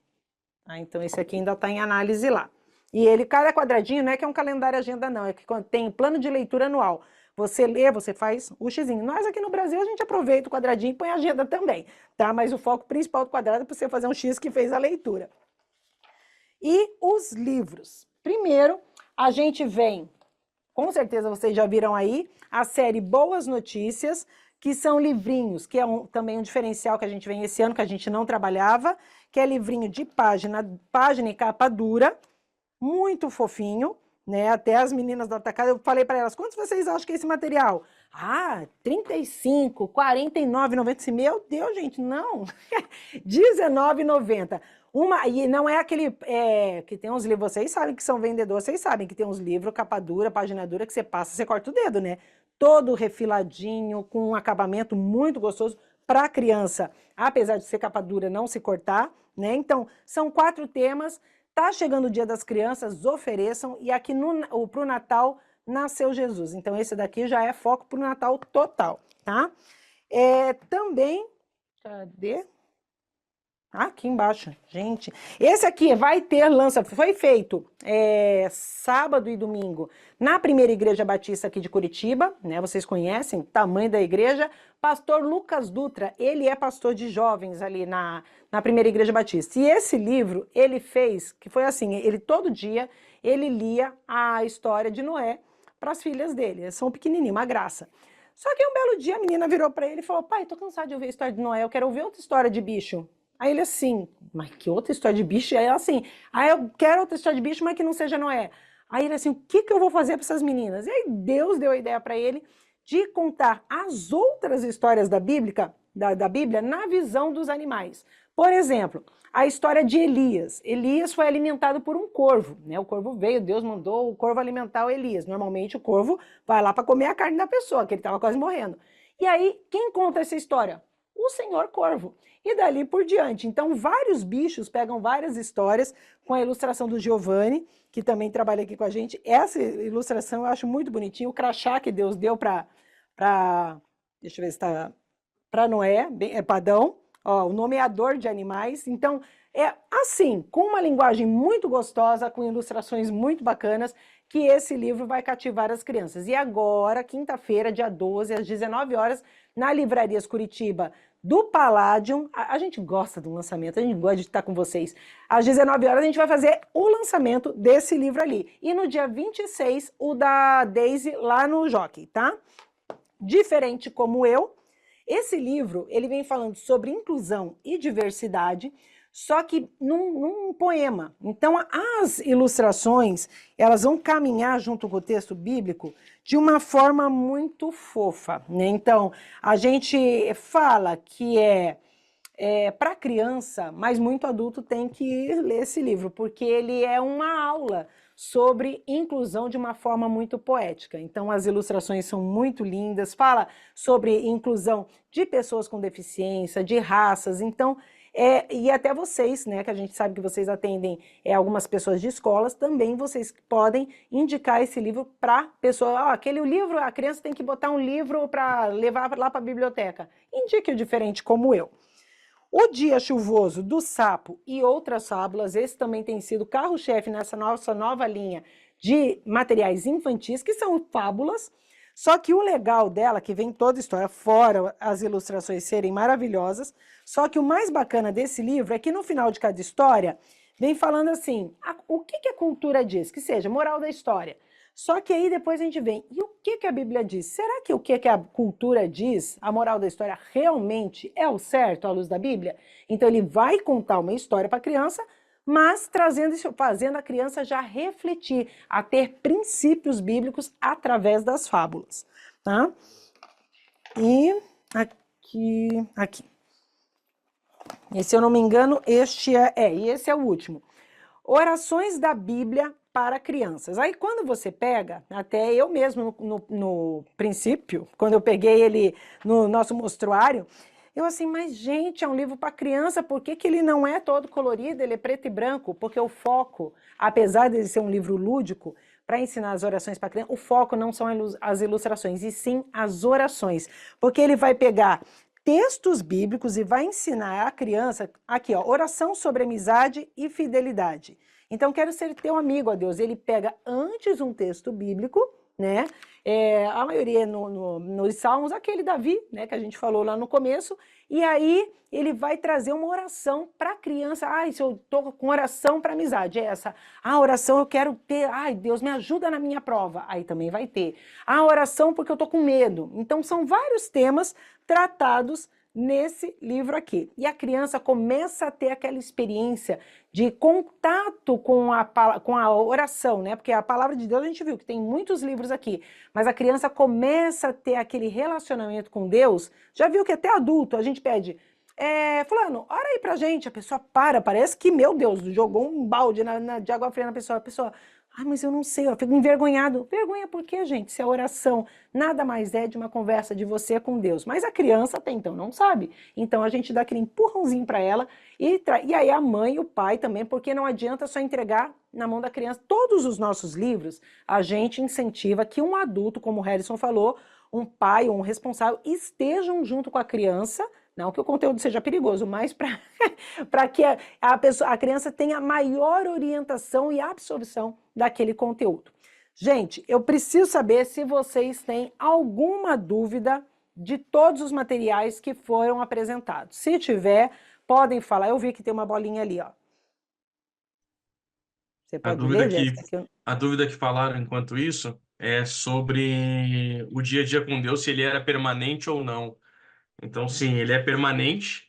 S1: Então esse aqui ainda está em análise lá. E ele, cada quadradinho, não é que é um calendário agenda, não, é que tem plano de leitura anual. Você lê, você faz o xizinho. Nós aqui no Brasil, a gente aproveita o quadradinho e põe a agenda também, tá? Mas o foco principal do quadrado é para você fazer um X que fez a leitura. E os livros. Primeiro, a gente vem, com certeza vocês já viram aí, a série Boas Notícias, que são livrinhos, que é também um diferencial que a gente vem esse ano, que a gente não trabalhava, que é livrinho de página e capa dura, muito fofinho, né? Até as meninas da Atacado, eu falei para elas, quantos vocês acham que é esse material? 35, 49,90. Meu Deus, gente, não. 19,90. E não é aquele que tem uns livros, vocês sabem que são vendedores, vocês sabem que tem uns livros, capa dura, página dura, que você passa, você corta o dedo, né? Todo refiladinho, com um acabamento muito gostoso para a criança, apesar de ser capa dura, não se cortar, né? Então, são 4 temas. Tá chegando o Dia das Crianças, ofereçam, e aqui pro Natal nasceu Jesus. Então esse daqui já é foco pro Natal total, tá? Também, cadê? Aqui embaixo, gente. Esse aqui vai ter foi feito sábado e domingo na primeira igreja batista aqui de Curitiba, né? Vocês conhecem o tamanho da igreja. Pastor Lucas Dutra, ele é pastor de jovens ali na primeira igreja batista. E esse livro ele fez, que foi assim, ele todo dia ele lia a história de Noé para as filhas dele. Eles são pequenininhos, uma graça. Só que um belo dia a menina virou para ele e falou: pai, tô cansada de ouvir a história de Noé, eu quero ouvir outra história de bicho. Aí ele assim, mas que outra história de bicho? Aí ela assim, eu quero outra história de bicho, mas que não seja Noé. Aí ele assim, o que que eu vou fazer para essas meninas? E aí Deus deu a ideia para ele de contar as outras histórias da Bíblia na visão dos animais. Por exemplo, a história de Elias. Elias foi alimentado por um corvo, né? O corvo veio, Deus mandou o corvo alimentar o Elias. Normalmente o corvo vai lá para comer a carne da pessoa, que ele estava quase morrendo. E aí, quem conta essa história? O Senhor Corvo. E dali por diante. Então, vários bichos pegam várias histórias com a ilustração do Giovanni, que também trabalha aqui com a gente. Essa ilustração eu acho muito bonitinha. O crachá que Deus deu para deixa eu ver se está, para Noé, Padão, ó, o nomeador de animais. Então, é assim, com uma linguagem muito gostosa, com ilustrações muito bacanas, que esse livro vai cativar as crianças. E agora, quinta-feira, dia 12, às 19 horas, na Livrarias Curitiba do Palladium, a gente gosta do lançamento, a gente gosta de estar com vocês. Às 19 horas a gente vai fazer o lançamento desse livro ali. E no dia 26, o da Daisy lá no Jockey, tá? Diferente como eu, esse livro ele vem falando sobre inclusão e diversidade, só que num poema. Então, as ilustrações, elas vão caminhar junto com o texto bíblico de uma forma muito fofa, né? Então, a gente fala que é para criança, mas muito adulto tem que ler esse livro, porque ele é uma aula sobre inclusão de uma forma muito poética. Então, as ilustrações são muito lindas, fala sobre inclusão de pessoas com deficiência, de raças. Então, e até vocês, né, que a gente sabe que vocês atendem algumas pessoas de escolas, também vocês podem indicar esse livro para pessoa. Aquele livro, a criança tem que botar um livro para levar lá para a biblioteca. Indique o diferente como eu. O Dia Chuvoso do Sapo e outras fábulas, esse também tem sido carro-chefe nessa nossa nova linha de materiais infantis, que são fábulas. Só que o legal dela, que vem toda a história, fora as ilustrações serem maravilhosas, só que o mais bacana desse livro é que no final de cada história, vem falando assim, o que a cultura diz? Que seja, moral da história. Só que aí depois a gente vem, e o que a Bíblia diz? Será que o que a cultura diz, a moral da história, realmente é o certo à luz da Bíblia? Então ele vai contar uma história para a criança, mas fazendo a criança já refletir, a ter princípios bíblicos através das fábulas, tá? E aqui. E se eu não me engano, esse é o último. Orações da Bíblia para crianças. Aí quando você pega, até eu mesmo no princípio, quando eu peguei ele no nosso mostruário, eu assim, mas gente, é um livro para criança, por que ele não é todo colorido, ele é preto e branco? Porque o foco, apesar de ser um livro lúdico, para ensinar as orações para criança, o foco não são as ilustrações, e sim as orações. Porque ele vai pegar textos bíblicos e vai ensinar a criança, aqui ó, oração sobre amizade e fidelidade. Então, quero ser teu amigo, ó Deus. Ele pega antes um texto bíblico, né? A maioria nos Salmos, aquele Davi, né, que a gente falou lá no começo, e aí ele vai trazer uma oração para a criança. Se eu estou com oração para amizade, é essa. Oração eu quero ter, Deus me ajuda na minha prova, aí também vai ter. Oração porque eu estou com medo. Então são vários temas tratados nesse livro aqui. E a criança começa a ter aquela experiência de contato com a oração, né? Porque a palavra de Deus a gente viu que tem muitos livros aqui, mas a criança começa a ter aquele relacionamento com Deus. Já viu que até adulto a gente pede, fulano, ora aí pra gente, a pessoa parece que, meu Deus, jogou um balde de água fria na pessoa, a pessoa, mas eu não sei, eu fico envergonhado. Vergonha por quê, gente? Se a oração nada mais é de uma conversa de você com Deus. Mas a criança até então não sabe. Então a gente dá aquele empurrãozinho para ela e aí a mãe e o pai também, porque não adianta só entregar na mão da criança. Todos os nossos livros, a gente incentiva que um adulto, como o Harrison falou, um pai ou um responsável, estejam junto com a criança. Não que o conteúdo seja perigoso, mas para que a criança tenha maior orientação e absorção daquele conteúdo. Gente, eu preciso saber se vocês têm alguma dúvida de todos os materiais que foram apresentados. Se tiver, podem falar. Eu vi que tem uma bolinha ali, ó. Você pode ler, Jéssica?
S4: A dúvida que falaram enquanto isso sobre o dia a dia com Deus, se ele era permanente ou não. Então, sim, ele é permanente.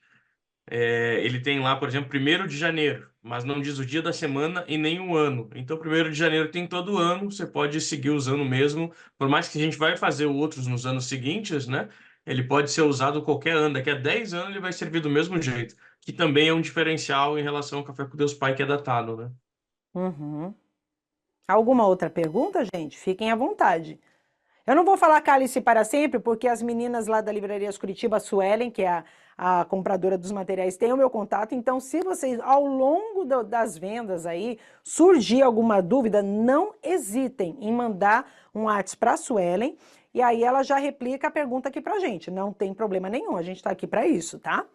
S4: Ele tem lá, por exemplo, 1º de janeiro, mas não diz o dia da semana e nem o ano. Então, 1º de janeiro tem todo ano, você pode seguir usando mesmo, por mais que a gente vai fazer outros nos anos seguintes, né? Ele pode ser usado qualquer ano. Daqui a 10 anos ele vai servir do mesmo jeito, que também é um diferencial em relação ao Café com Deus Pai, que é datado, né?
S1: Uhum. Alguma outra pergunta, gente? Fiquem à vontade. Eu não vou falar cálice para sempre, porque as meninas lá da Livrarias Curitiba, a Suelen, que é a compradora dos materiais, tem o meu contato. Então, se vocês, ao longo das vendas aí, surgir alguma dúvida, não hesitem em mandar um WhatsApp para a Suelen, e aí ela já replica a pergunta aqui pra gente. Não tem problema nenhum, a gente está aqui para isso, tá?